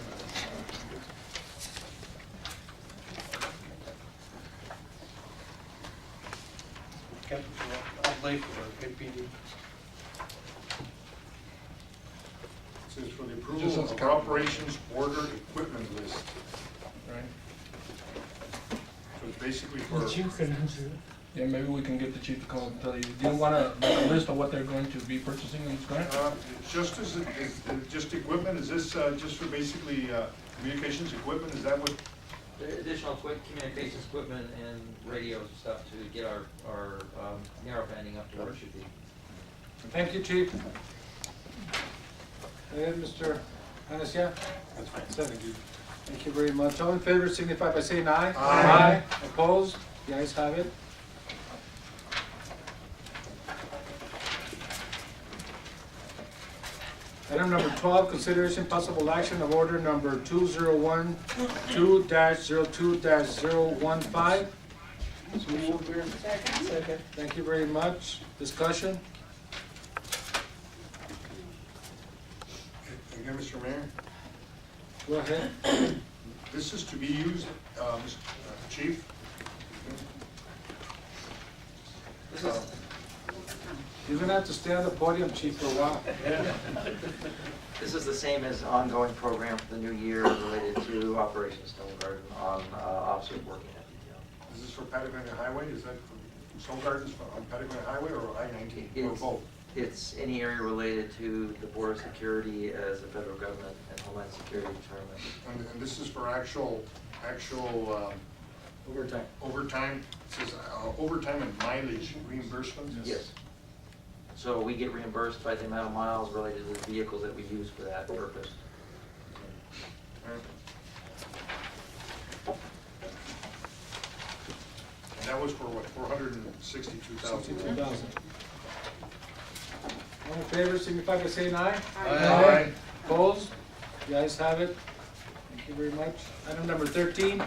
Capital outlay for KPD. It says for the approval of our operations order equipment list. Right. So it's basically for, Yeah, maybe we can get the chief to call and tell you. Do you want a list of what they're going to be purchasing in this grant? just as, just equipment, is this just for basically communications equipment, is that what? Additional communications equipment and radios and stuff to get our narrowbanding up to where it should be. Thank you, Chief. And Mr. Anasia? That's fine. Thank you. Thank you very much. All in favor signify by saying aye. Aye. Opposed? The ayes have it. Item number 12, consideration possible action of order number 2012-02-015. Second. Thank you very much. Discussion? Again, Mr. Mayor, Go ahead. this is to be used, Mr. Chief, This is, You're gonna have to stay on the podium, Chief, for a while. this is the same as ongoing program for the new year related to Operation Stone Garden on officers working at detail. is this for Patagonia Highway, is that for Stone Gardens on Patagonia Highway or I-19, or It's- both? It's any area related to the border security as the federal government and homeland security determines. And this is for actual Overtime. overtime, it says overtime and mileage reimbursement? Yes. So we get reimbursed by the amount of miles related to the vehicles that we use for that purpose. And that was for what, 462,000? 62,000. All in favor, signify by saying aye. Aye. Opposed? The ayes have it. Thank you very much. Item number 13,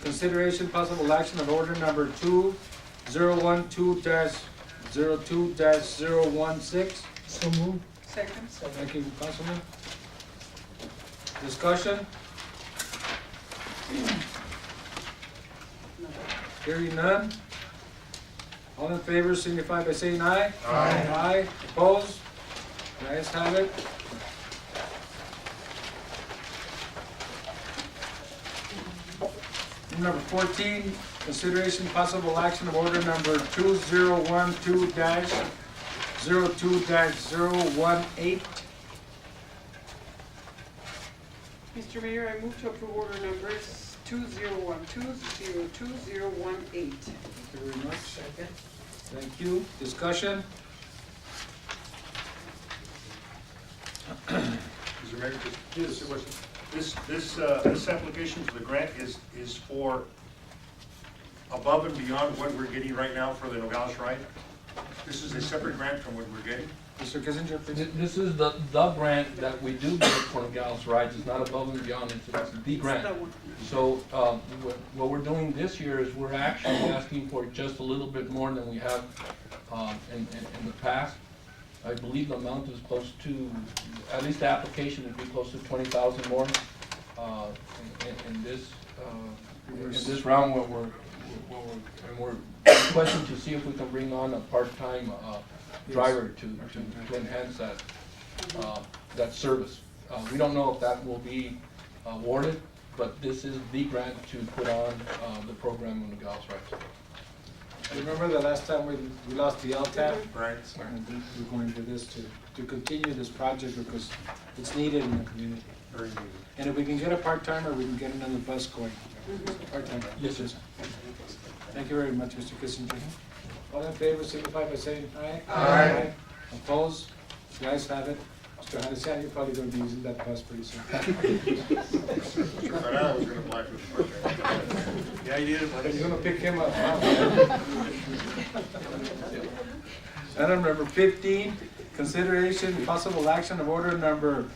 consideration possible action of order number 2012-02-016. So moved. Second. Thank you, Councilman. Discussion? Hearing none. All in favor signify by saying aye. Aye. Aye. Opposed? The ayes have it. Number 14, consideration possible action of order number 2012-02-018. Mr. Mayor, I move to approve order numbers 2012-02-018. Thank you very much. Thank you. Discussion? Mr. Mayor, just a question. This application for the grant is for above and beyond what we're getting right now for the Nogales ride? This is a separate grant from what we're getting? Mr. Kissinger, please. This is the grant that we do get for Nogales Rides. It's not above and beyond, it's the grant. So, what we're doing this year is we're actually asking for just a little bit more than we have, in the past. I believe the amount is close to, at least the application would be close to 20,000 more, in this round where we're requesting to see if we can bring on a part-time, driver to enhance that service. We don't know if that will be awarded, but this is the grant to put on the program on the Nogales Rides. I remember the last time we lost the LTAP? Right. And we're going to this to continue this project because it's needed in the community. Very needed. And if we can get a part-timer, we can get another bus going. Part-timer. Yes, sir. Thank you very much, Mr. Kissinger. All in favor, signify by saying aye. Aye. Opposed? The ayes have it. Mr. Hanesian, you're probably going to be using that bus pretty soon. Sure, but I was gonna apply for the part-time. Yeah, you did. You're going to pick him up, huh? Item number 15, consideration and possible action of order number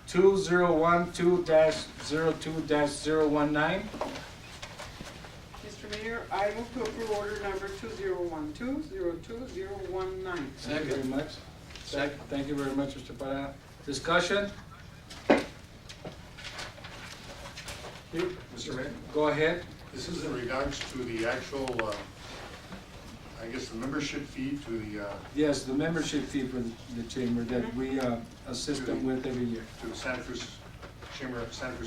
2012-02-019. Mr. Mayor, I move to approve order number 2012-02019. Thank you very much. Second. Thank you very much, Mr. Parra. Discussion? Mr. Mayor, Go ahead. this is in regards to the actual, I guess, the membership fee to the, Yes, the membership fee for the chamber that we assist them with every year. to Santa Cruz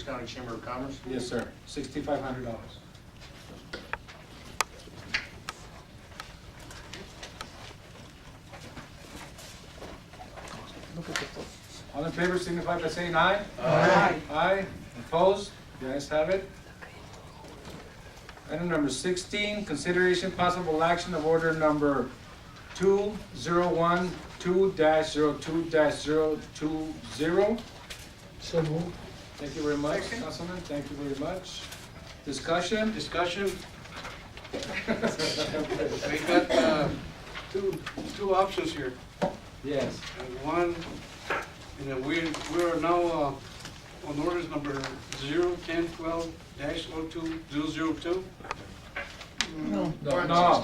County Chamber of Commerce. Yes, sir. $6,500. All in favor, signify by saying aye. Aye. Aye. Opposed? The ayes have it. Item number 16, consideration possible action of order number 2012-02-020. So moved. Thank you very much, Second. Councilman. Thank you very much. Discussion? Discussion. We got two options here. Yes. And one, we are now on orders number 01012-02002. No,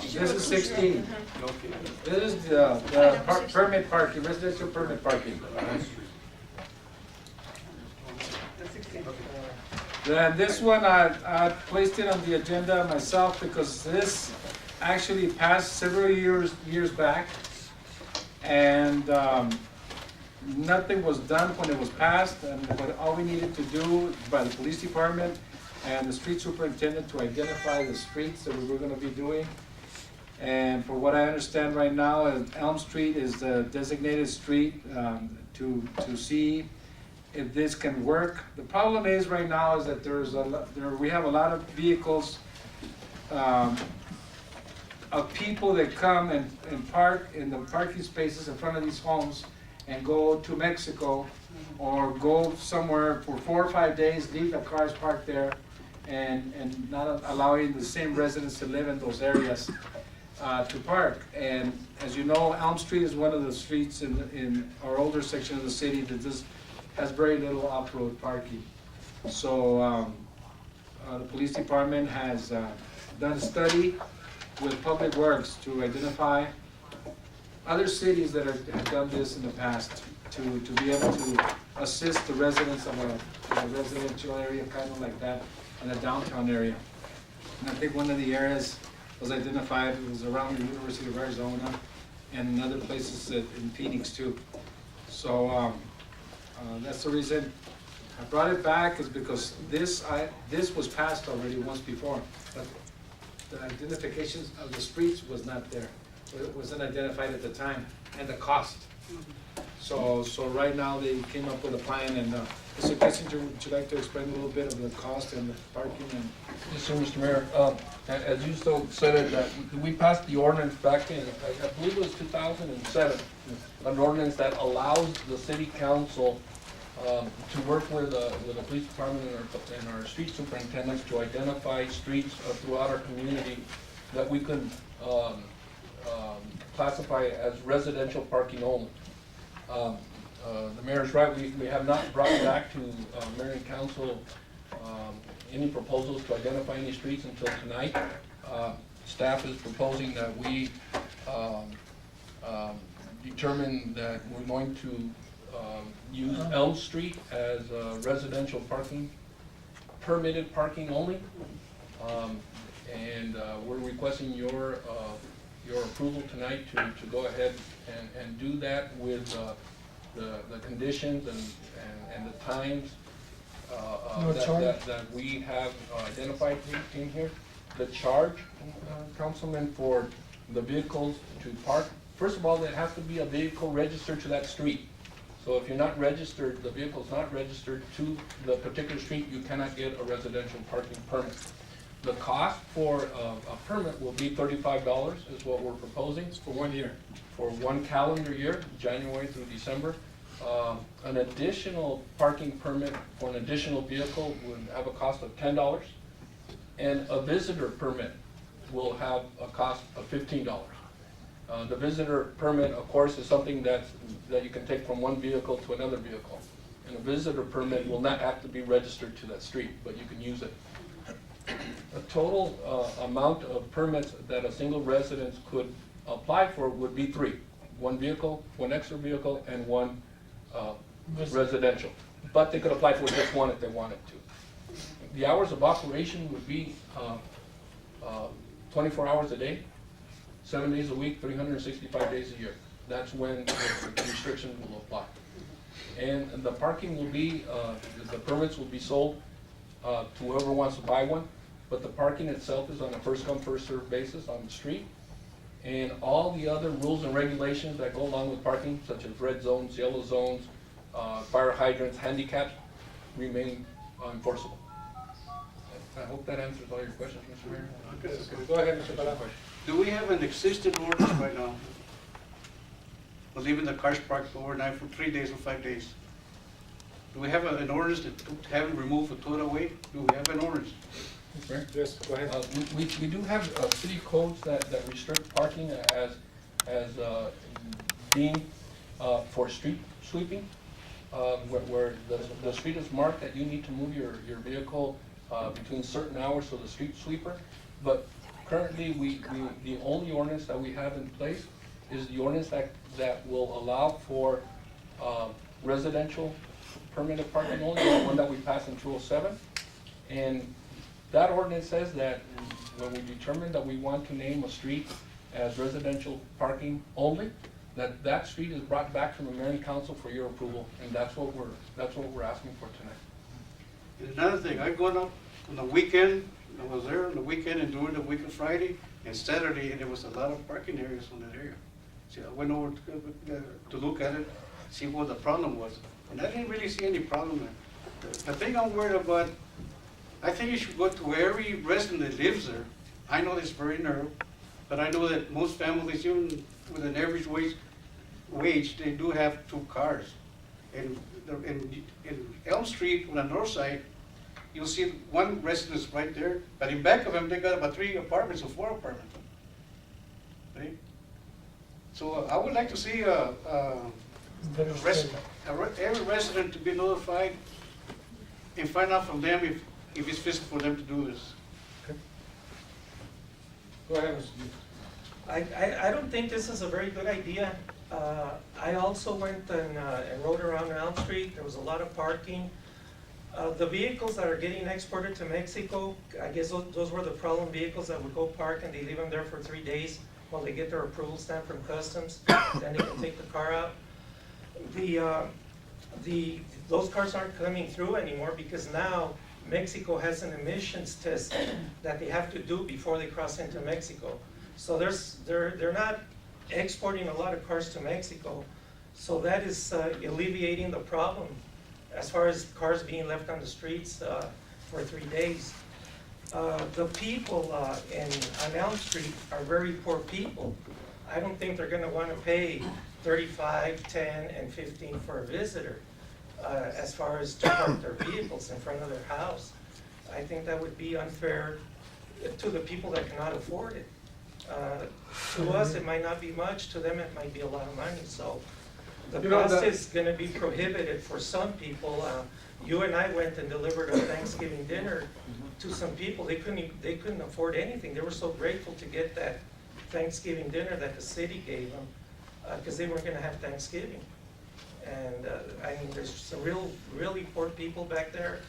this is 16. Okay. This is the permit parking, residential permit parking. Then this one, I placed it on the agenda myself because this actually passed several years back. And nothing was done when it was passed, and what all we needed to do by the police department and the street superintendent to identify the streets that we were gonna be doing. And for what I understand right now, Elm Street is the designated street to see if this can work. The problem is right now is that we have a lot of vehicles of people that come and park in the parking spaces in front of these homes and go to Mexico or go somewhere for 4 or 5 days, leave the cars parked there and not allowing the same residents to live in those areas to park. And as you know, Elm Street is one of the streets in our older section of the city that just has very little off-road parking. So the police department has done a study with Public Works to identify other cities that have done this in the past to be able to assist the residents of a residential area, kind of like that, in a downtown area. And I think one of the areas was identified was around the University of Arizona and in other places in Phoenix too. So that's the reason I brought it back, is because this was passed already once before, but the identifications of the streets was not there. It wasn't identified at the time, and the cost. So right now, they came up with a plan, and Mr. Kissinger, would you like to explain a little bit of the cost and the parking and? Yes, sir, Mr. Mayor. As you so said it, that we passed the ordinance back in, I believe it was 2007, an ordinance that allows the city council to work with the police department and our street superintendents to identify streets throughout our community that we could classify as residential parking only. The mayor's right, we have not brought back to mayor and council any proposals to identify any streets until tonight. Staff is proposing that we determine that we're going to use Elm Street as residential parking, permitted parking only. And we're requesting your approval tonight to go ahead and do that with the conditions and the times that we have identified in here. The charge, Councilman, for the vehicles to park, first of all, there has to be a vehicle registered to that street. So if you're not registered, the vehicle's not registered to the particular street, you cannot get a residential parking permit. The cost for a permit will be $35 is what we're proposing. It's for 1 year. For 1 calendar year, January through December. An additional parking permit for an additional vehicle would have a cost of $10. And a visitor permit will have a cost of $15. The visitor permit, of course, is something that you can take from one vehicle to another vehicle. And a visitor permit will not have to be registered to that street, but you can use it. A total amount of permits that a single resident could apply for would be 3. 1 vehicle, 1 extra vehicle, and 1 residential. But they could apply for just 1 if they wanted to. The hours of operation would be 24 hours a day, 7 days a week, 365 days a year. That's when the restrictions will apply. And the parking will be, the permits will be sold to whoever wants to buy one, but the parking itself is on a first-come, first-served basis on the street. And all the other rules and regulations that go along with parking, such as red zones, yellow zones, fire hydrants, handicaps, remain enforceable. I hope that answers all your questions, Mr. Mayor. Okay. Go ahead, Mr. Parra. Do we have an existing ordinance right now? For leaving the cars parked overnight for 3 days or 5 days? Do we have an ordinance that haven't removed or throw it away? Do we have an ordinance? Mayor? Yes, go ahead. We do have city codes that restrict parking as being for street sweeping, where the street is marked that you need to move your vehicle between certain hours for the street sweeper. But currently, the only ordinance that we have in place is the ordinance that will allow for residential permitted parking only, the one that we passed in 2007. And that ordinance says that when we determine that we want to name a street as residential parking only, that street is brought back from the mayor and council for your approval, and that's what we're asking for tonight. And another thing, I gone up on the weekend, I was there on the weekend and during the week of Friday and Saturday, and there was a lot of parking areas on that area. So I went over to look at it, see what the problem was, and I didn't really see any problem there. The thing I'm worried about, I think you should go to every resident that lives there. I know it's very narrow, but I know that most families, even with an average wage, they do have 2 cars. And in Elm Street, on the north side, you'll see 1 residence right there, but in back of them, they got about 3 apartments or 4 apartments. Right? So I would like to see every resident to be notified and find out from them if it's feasible for them to do this. Go ahead, Mr. I don't think this is a very good idea. I also went and rode around Elm Street. There was a lot of parking. The vehicles that are getting exported to Mexico, I guess those were the problem vehicles that would go park and they leave them there for 3 days while they get their approval stamp from customs. Then they can take the car out. Those cars aren't coming through anymore because now Mexico has an emissions test that they have to do before they cross into Mexico. So they're not exporting a lot of cars to Mexico. So that is alleviating the problem as far as cars being left on the streets for 3 days. The people on Elm Street are very poor people. I don't think they're gonna wanna pay 35, 10, and 15 for a visitor as far as to park their vehicles in front of their house. I think that would be unfair to the people that cannot afford it. To us, it might not be much, to them, it might be a lot of money, so the cost is gonna be prohibited for some people. You and I went and delivered a Thanksgiving dinner to some people. They couldn't afford anything. They were so grateful to get that Thanksgiving dinner that the city gave them, because they weren't gonna have Thanksgiving. And I mean, there's some really poor people back there.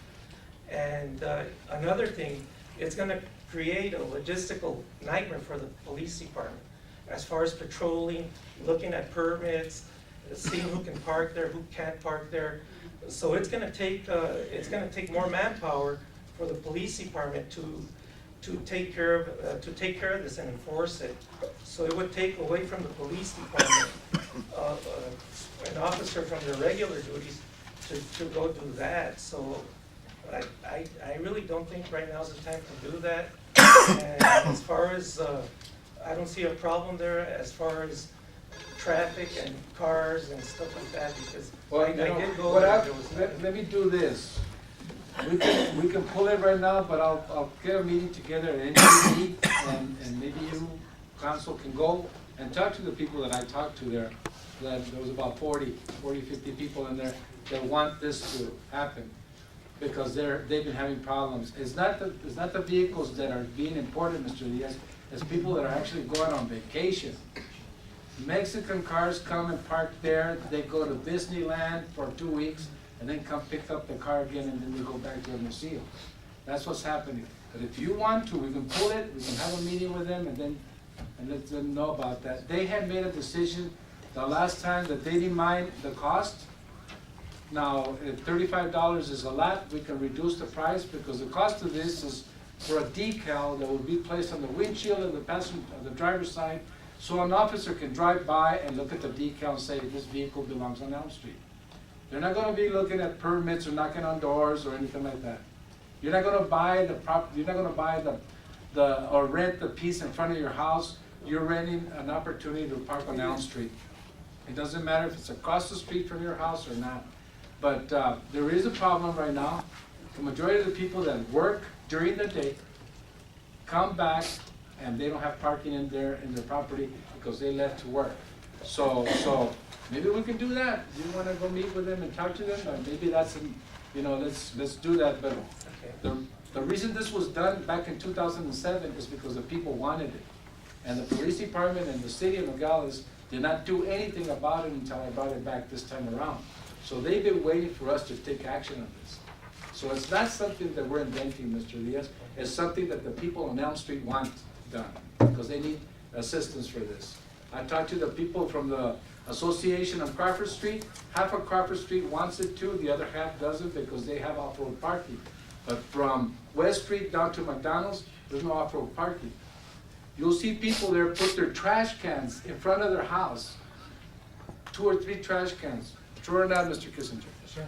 And another thing, it's gonna create a logistical nightmare for the police department as far as patrolling, looking at permits, seeing who can park there, who can't park there. So it's gonna take more manpower for the police department to take care of this and enforce it. So it would take away from the police department an officer from their regular duties to go do that. So I really don't think right now is the time to do that. And as far as, I don't see a problem there as far as traffic and cars and stuff like that, because Well, I did go what there, there was let me do this. We can pull it right now, but I'll get a meeting together at NCD, and maybe you, council, can go and talk to the people that I talked to there. There was about 40, 50 people in there that want this to happen, because they've been having problems. It's not the vehicles that are being imported, Mr. Diaz, it's people that are actually going on vacation. Mexican cars come and park there, they go to Disneyland for 2 weeks, and then come pick up the car again, and then they go back to Hermosillo. That's what's happening. But if you want to, we can pull it, we can have a meeting with them, and let them know about that. They had made a decision the last time that they didn't mind the cost. Now, if $35 is a lot, we can reduce the price, because the cost of this is for a decal that will be placed on the windshield of the driver's side, so an officer can drive by and look at the decal and say, this vehicle belongs on Elm Street. They're not gonna be looking at permits or knocking on doors or anything like that. You're not gonna buy you're not gonna buy or rent the piece in front of your house. You're renting an opportunity to park on Elm Street. It doesn't matter if it's across the street from your house or not. But there is a problem right now. The majority of the people that work during the day come back and they don't have parking in their property because they left to work. So maybe we can do that. Do you want to go meet with them and talk to them? Or maybe let's do that. But the reason this was done back in 2007 is because the people wanted it. And the police department and the city of Nogales did not do anything about it until I brought it back this time around. So they've been waiting for us to take action on this. So it's not something that we're inventing, Mr. Diaz. It's something that the people on Elm Street want done, because they need assistance for this. I talked to the people from the association on Crawford Street. Half of Crawford Street wants it too, the other half doesn't, because they have off-road parking. But from West Street down to McDonald's, there's no off-road parking. You'll see people there put their trash cans in front of their house. 2 or 3 trash cans. True or not, Mr. Kissinger? Yes, sir.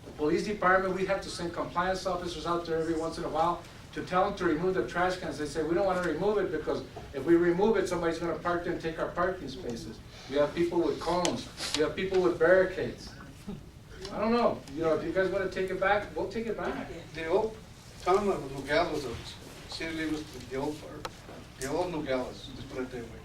The police department, we have to send compliance officers out there every once in a while to tell them to remove the trash cans. They say, we don't want to remove it because if we remove it, somebody's going to park there and take our parking spaces. We have people with cones. We have people with barricades. I don't know. If you guys want to take it back, we'll take it back. The old town of Nogales, city limits, the old Nogales, let's put it that way.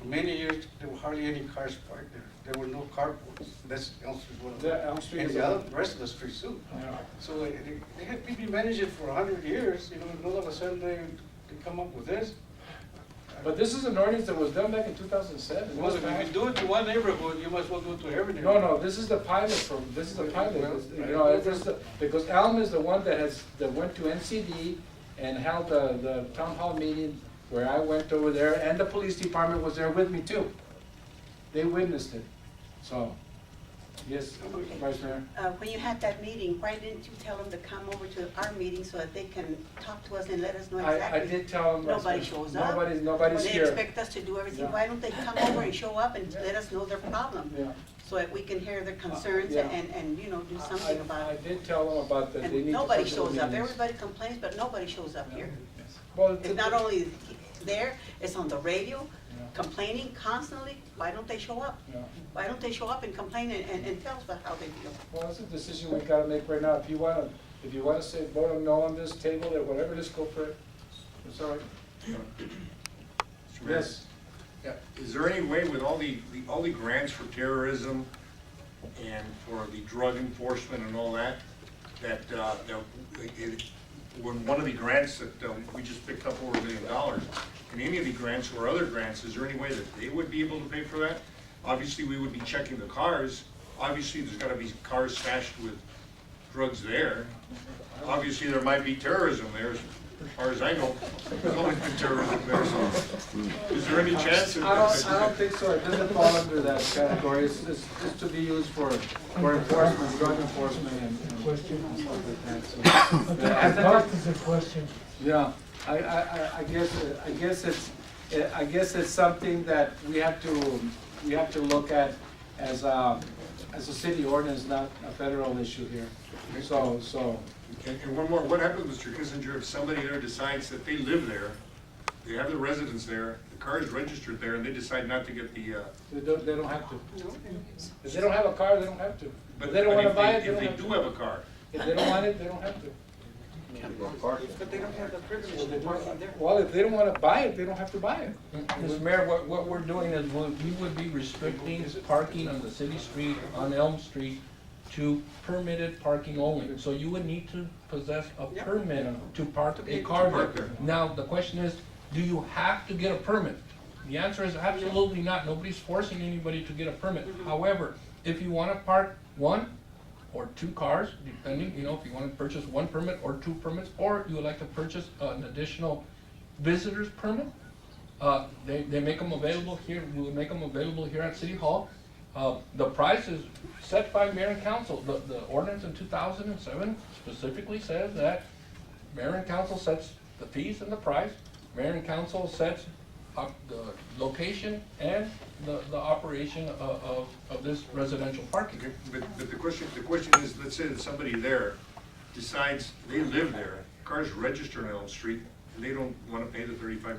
For many years, there were hardly any cars parked there. There were no carports. That's Elm Street, one of them. Yeah, Elm Street And is the a- other, rest of the streets too. Yeah. So they had people manage it for 100 years, and all of a sudden they come up with this. But this is an ordinance that was done back in 2007. Well, if you do it to one neighborhood, you might as well do it to every neighborhood. No, this is the pilot this is the pilot. Well, Because Elm is the one that went to NCD and held the town hall meeting where I went over there, and the police department was there with me too. They witnessed it. So Yes, Okay. Vice Mayor. When you had that meeting, why didn't you tell them to come over to our meeting so that they can talk to us and let us know I exactly? did tell them. Vice Nobody Mayor. shows up. Nobody's They here. expect us to do everything. Yeah. Why don't they come over and show up and let us know their problem? Yeah. So that we can hear their concerns Yeah. and, you know, do something about I it. did tell them about that. They need And to nobody come to the shows up. meetings. Everybody complains, but nobody shows up here. Well, It's not only there, it's on the radio, Yeah. complaining constantly. Why don't they show up? Yeah. Why don't they show up and complain and tell us about how they feel? Well, that's a decision we gotta make right now. If you wanna say vote on no on this table or whatever, just go for it. It's all right. Mr. Mayor? Yes. Yeah, is there any way with all the grants for terrorism and for the drug enforcement and all that, when one of the grants that we just picked up over $1 million, in any of the grants or other grants, is there any way that they would be able to pay for that? Obviously, we would be checking the cars. Obviously, there's gotta be cars stashed with drugs there. Obviously, there might be terrorism there, as far as I know. There's always been terrorism there, so is there any chance? I don't think so. It doesn't fall under that category. It's to be used for enforcement, drug enforcement and stuff like that. So, Cost is a question. yeah, I guess it's something that we have to look at as a city ordinance, not a federal issue here. So. And one more, what happens, Mr. Kissinger, if somebody there decides that they live there, they have their residence there, the car is registered there, and they decide not to get the, They don't have to. If they don't have a car, they don't have to. but If they don't wanna buy it, if they they don't do have to. have a car, If they don't want it, they don't have to. But they don't have the privilege of parking there. Well, if they don't wanna buy it, they don't have to buy it. Mr. Mayor, what we're doing is we would be restricting parking on the city street, on Elm Street, to permitted parking only. So you would need to possess a permit to park a car park there. there. Now, the question is, do you have to get a permit? The answer is absolutely not. Nobody's forcing anybody to get a permit. However, if you wanna park one or two cars, depending, you know, if you wanna purchase one permit or two permits, or you would like to purchase an additional visitor's permit, they make them available here, we would make them available here at City Hall. The price is set by mayor and council. The ordinance in 2007 specifically says that mayor and council sets the fees and the price. Mayor and council sets up the location and the operation of this residential parking. okay, but the question is, let's say that somebody there decides they live there, car's registered on Elm Street, and they don't wanna pay the $35,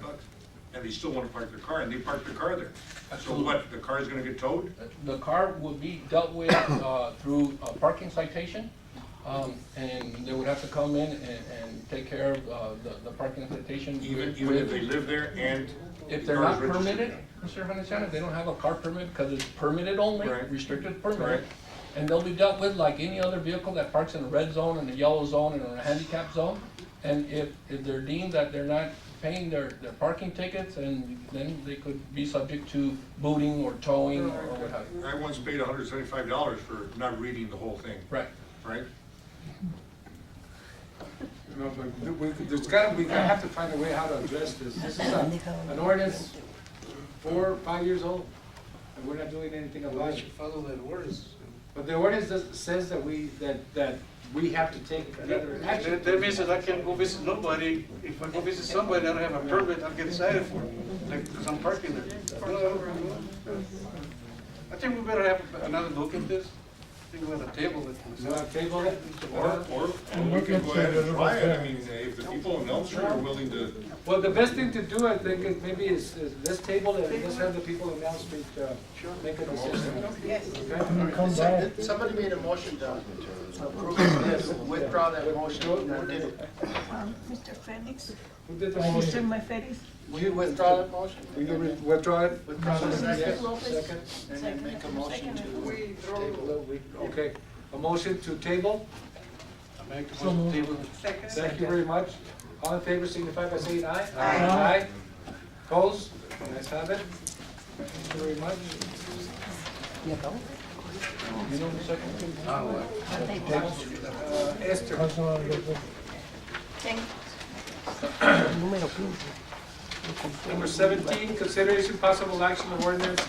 and they still wanna park their car, and they park their car there. So Absolutely. what, the car is gonna get towed? The car will be dealt with through a parking citation, and they would have to come in and take care of the parking citation. Even if with- they live there and If the they're car not is registered? permitted, Mr. Venetiano, they don't have a car permit because it's permitted only, Right. restricted permit. Right. And they'll be dealt with like any other vehicle that parks in a red zone, in a yellow zone, and in a handicap zone. And if they're deemed that they're not paying their parking tickets, and then they could be subject to booting or towing or what have you. I once paid $175 for not reading the whole thing, Right. right? No, but we have to find a way how to address this. This is an ordinance 4 or 5 years old, and we're not doing anything about Unless it. you follow that orders. But the ordinance says that we have to take another action. That means that I can't go visit nobody. If I go visit somebody, I don't have a permit, I'll get cited for it, like, because I'm parking there. I think we better have another look at this. I think we ought to table it. You want to table it? Or we can go ahead and try it. I mean, if the people in Elm Street are willing to, Well, the best thing to do, I think, is maybe is let's table it, let's have the people in Elm Street make a decision. Yes. Okay? Come back. Somebody made a motion to approve this, withdraw that motion. Who did it? Mr. Felix, Who did the Mr. motion? Mercedes. Will you withdraw that motion? We can withdraw it? Withdraw the second, Yes, second. and then make a motion to table. Okay, a motion to table? I make the motion to table it. Thank you very much. All in favor signify by saying aye. Aye. Opposed? Nice have it. Thank you very much. You know the second? Esther. Councilman Lopez. Número 15. Number 17, consideration possible action of ordinance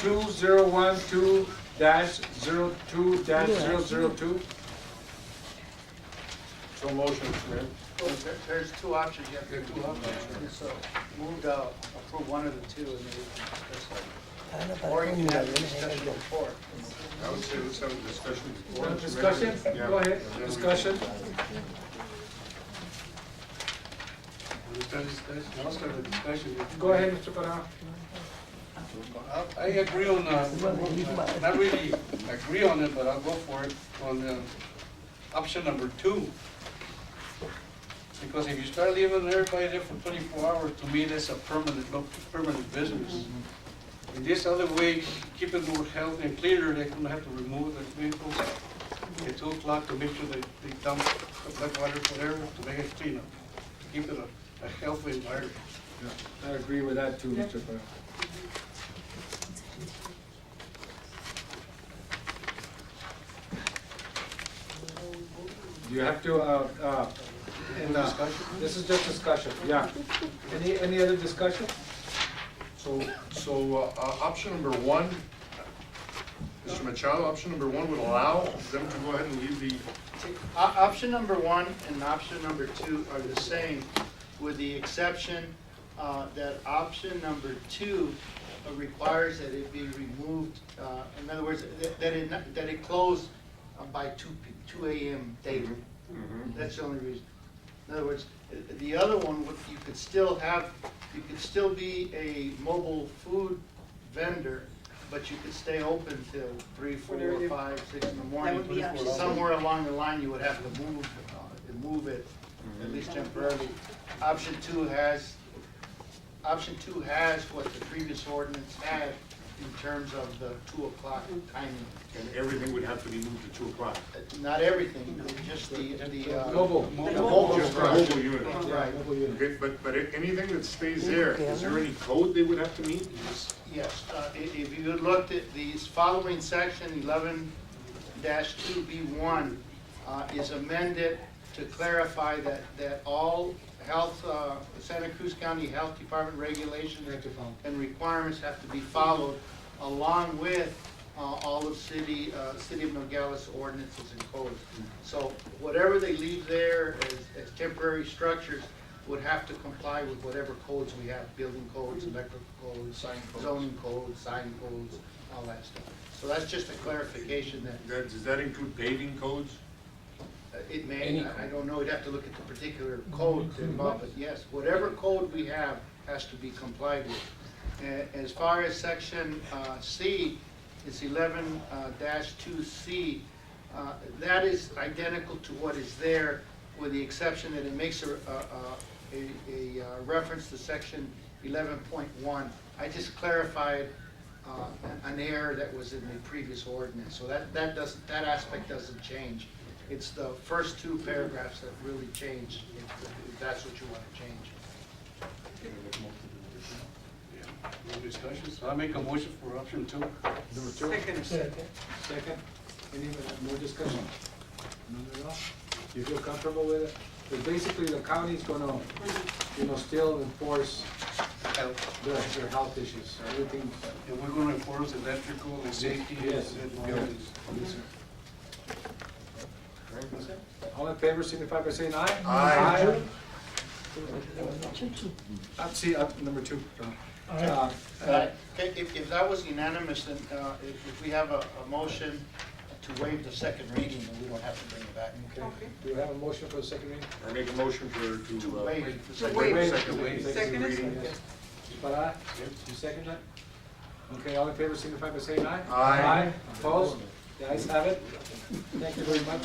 0201 2022-002. So motion, Mr. Mayor. There's two options you have to do. So move to approve one of the two and then we can discuss that. Or you can have a discussion before. I would say let's have a discussion before. Mr. Mayor. Discussion? Yeah. Go ahead, And then we- discussion. Now start the discussion. Go ahead, Mr. Parra. I agree on, not really agree on it, but I'll go for it on option number 2. Because if you start leaving everybody there for 24 hours, to me, that's a permanent business. In this other way, keep it more healthy and cleaner, they're gonna have to remove the vehicles at 2 o'clock to make sure they dump the black water, whatever, to make it cleaner. Keep it a healthy environment. I agree with that too, Mr. Parra. You have to, this is just discussion, yeah. Any other discussion? So option number 1, Mr. Machado, option number 1 would allow them to go ahead and leave the, Option number 1 and option number 2 are the same, with the exception that option number 2 requires that it be removed, in other words, that it close by 2 a.m. daily. That's the only reason. In other words, the other one, you could still be a mobile food vendor, but you could stay open till 3, 4, 5, 6 in the morning. That would be option. Somewhere along the line, you would have to move it, at least temporarily. Option 2 has what the previous ordinance had in terms of the 2 o'clock timing. and everything would have to be moved to 2 o'clock. Not everything, just the Mobile. mobile Just the structure. mobile unit. Right. Okay, but anything that stays there, is there any code they would have to meet? Yes, if you had looked at these following section, 11-2B1 is amended to clarify that all health, Santa Cruz County Health Department regulations and requirements have to be followed, along with all of City of Nogales ordinances and codes. So whatever they leave there as temporary structures would have to comply with whatever codes we have, building codes, electrical codes, zoning codes, sign codes, all that stuff. So that's just a clarification that Does that include paving codes? it may, I don't know, we'd have to look at the particular code involved, but yes, whatever code we have has to be complied with. As far as section C, it's 11-2C, that is identical to what is there, with the exception that it makes a reference to section 11.1. I just clarified an error that was in the previous ordinance, so that aspect doesn't change. It's the first 2 paragraphs that really change, if that's what you want to change. No discussion, so I make a motion for option 2. Number 2? Second. Second. Any more discussion? None at all? You feel comfortable with it? Because basically the county's gonna, still enforce their health issues, everything. And we're gonna enforce electrical and safety. Yes. and buildings. Yes, sir. All in favor, signify by saying aye. Aye. See, number 2. Okay, if that was unanimous, then if we have a motion to waive the second reading, then we don't have to bring it back. Okay. Do we have a motion for the second reading? I make a motion to Waive the second waive. reading. Second. reading. Para, you second that? Okay, all in favor, signify by saying aye. Aye. Opposed? The ayes have it. Thank you very much.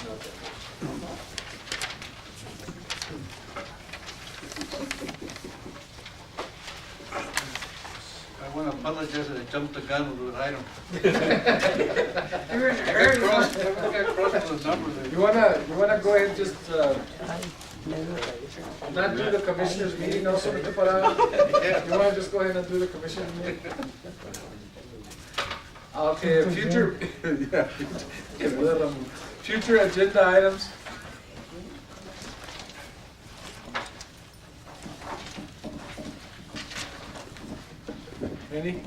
I wanna apologize that I jumped the gun with the item. You were in a I hurry. got crossed with the number there. You wanna go ahead and just, not do the commissioners meeting also, Mr. Parada? You wanna just go ahead and do the commissioners meeting? Okay, future agenda items. Any?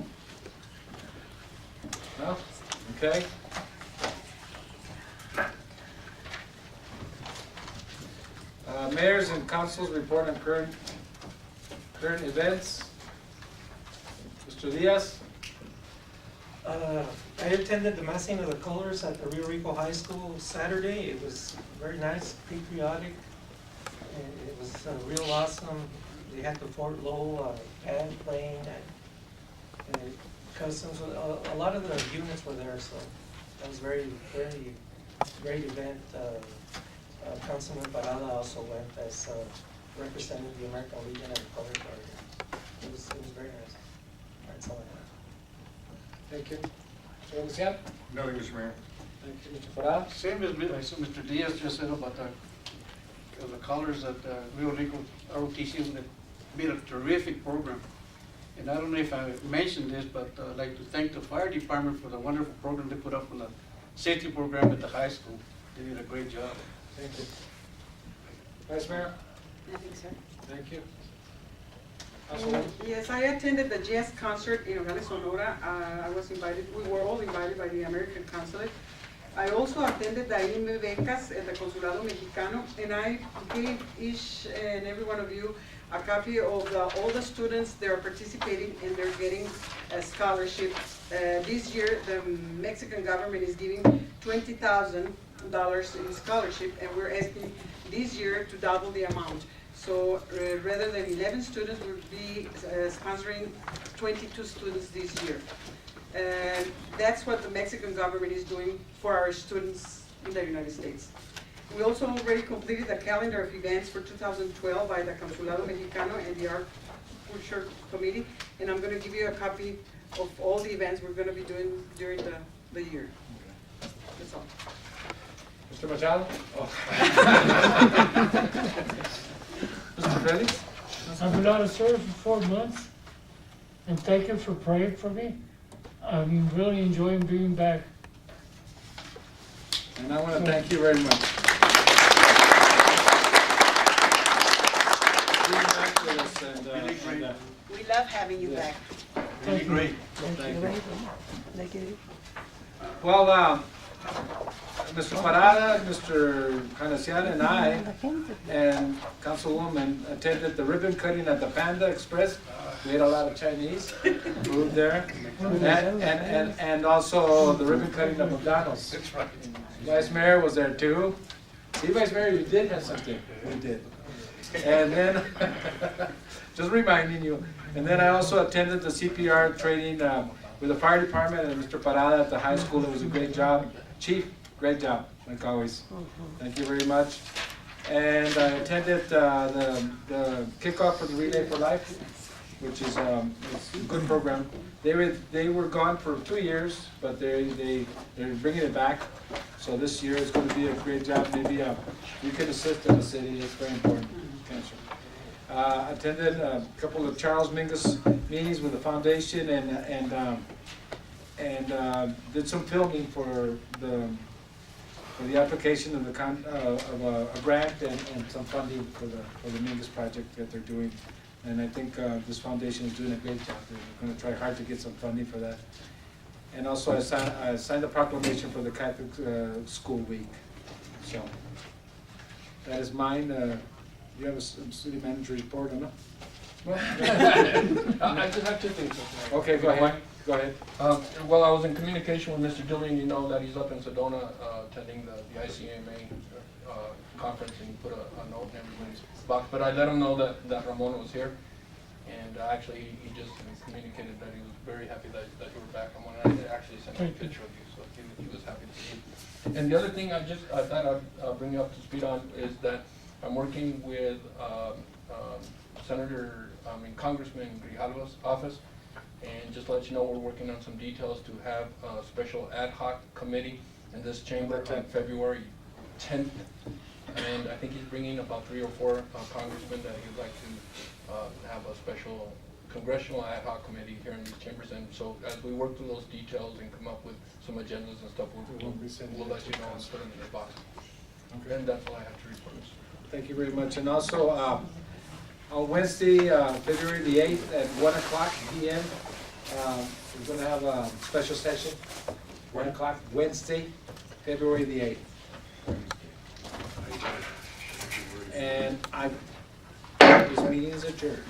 No? Okay? Mayors and councils report on current events. Mr. Diaz? I attended the massing of the colors at the Rio Rico High School Saturday. It was very nice, patriotic, and it was real awesome. They had the Fort Lowell band playing and customs. A lot of the units were there, so that was very great event. Councilman Parada also went as representing the American Legion and the Color Guard. It was very nice. That's all I have. Thank you. Mr. Luciano? Nothing, Mr. Mayor. Thank you. Mr. Parada? Same as Mr. Diaz just said about the colors at Rio Rico ROTC, they made a terrific program. And I don't know if I mentioned this, but I'd like to thank the fire department for the wonderful program they put up on the safety program at the high school. They did a great job. Thank you. Vice Mayor? Nothing, sir. Thank you. Councilwoman? Yes, I attended the jazz concert in Nogales, Sonora. I was invited, we were all invited by the American Consulate. I also attended the IME Becas at the Consulado Mexicano, and I gave each and every one of you a copy of all the students that are participating and they're getting a scholarship. This year, the Mexican government is giving $20,000 in scholarship, and we're asking this year to double the amount. So rather than 11 students, we'll be sponsoring 22 students this year. And that's what the Mexican government is doing for our students in the United States. We also already completed the calendar of events for 2012 by the Consulado Mexicano and the Art Culture Committee, and I'm going to give you a copy of all the events we're going to be doing during the year. That's all. Mr. Machado? Oh. Mr. Felix? I've been out of service for 4 months, and thank you for praying for me. I'm really enjoying being back. And I want to thank you very much. Being back with us and, Really great. We love having you back. Really great. Thank you. Well, Mr. Parada, Mr. Canasian, and I, and Councilwoman attended the ribbon cutting at the Panda Express. We ate a lot of Chinese food there. And also the ribbon cutting at McDonald's. That's right. Vice Mayor was there too. See, Vice Mayor, you did have something. You did. And then, just reminding you, and then I also attended the CPR training with the fire department and Mr. Parada at the high school. It was a great job. Chief, great job, like always. Thank you very much. And I attended the kickoff for the Relay for Life, which is it's a good program. They were gone for 2 years, but they're bringing it back. So this year is going to be a great job. Maybe you can assist in the city. It's very important. Cancer. Attended a couple of Charles Mingus meetings with the foundation and did some filming for the application of a grant and some funding for the Mingus project that they're doing. And I think this foundation is doing a great job. They're going to try hard to get some funding for that. And also I signed the proclamation for the Catholic School Week. So that is mine. You have a city manager report or not? I just have 2 things. Okay, go ahead. Go ahead. Well, I was in communication with Mr. Dillon. You know that he's up in Sedona attending the ICMA conference, and he put a note in everybody's box. But I let him know that Ramon was here, and actually he just communicated that he was very happy that you were back. Ramon, I actually sent him a picture of you, so he was happy to see you. And the other thing I thought I'd bring you up to speed on is that I'm working with Congressman Grijalva's office, and just to let you know, we're working on some details to have a special ad hoc committee in this chamber on February 10th. And I think he's bringing about 3 or 4 congressmen that he'd like to have a special congressional ad hoc committee here in these chambers. And so as we work through those details and come up with some agendas and stuff, we'll let you know and put them in the box. Okay. And that's all I have to report. Thank you very much. And also on Wednesday, February the 8th at 1:00 p.m., we're going to have a special session 1 o'clock, Wednesday, February the 8th. And this meeting is adjourned.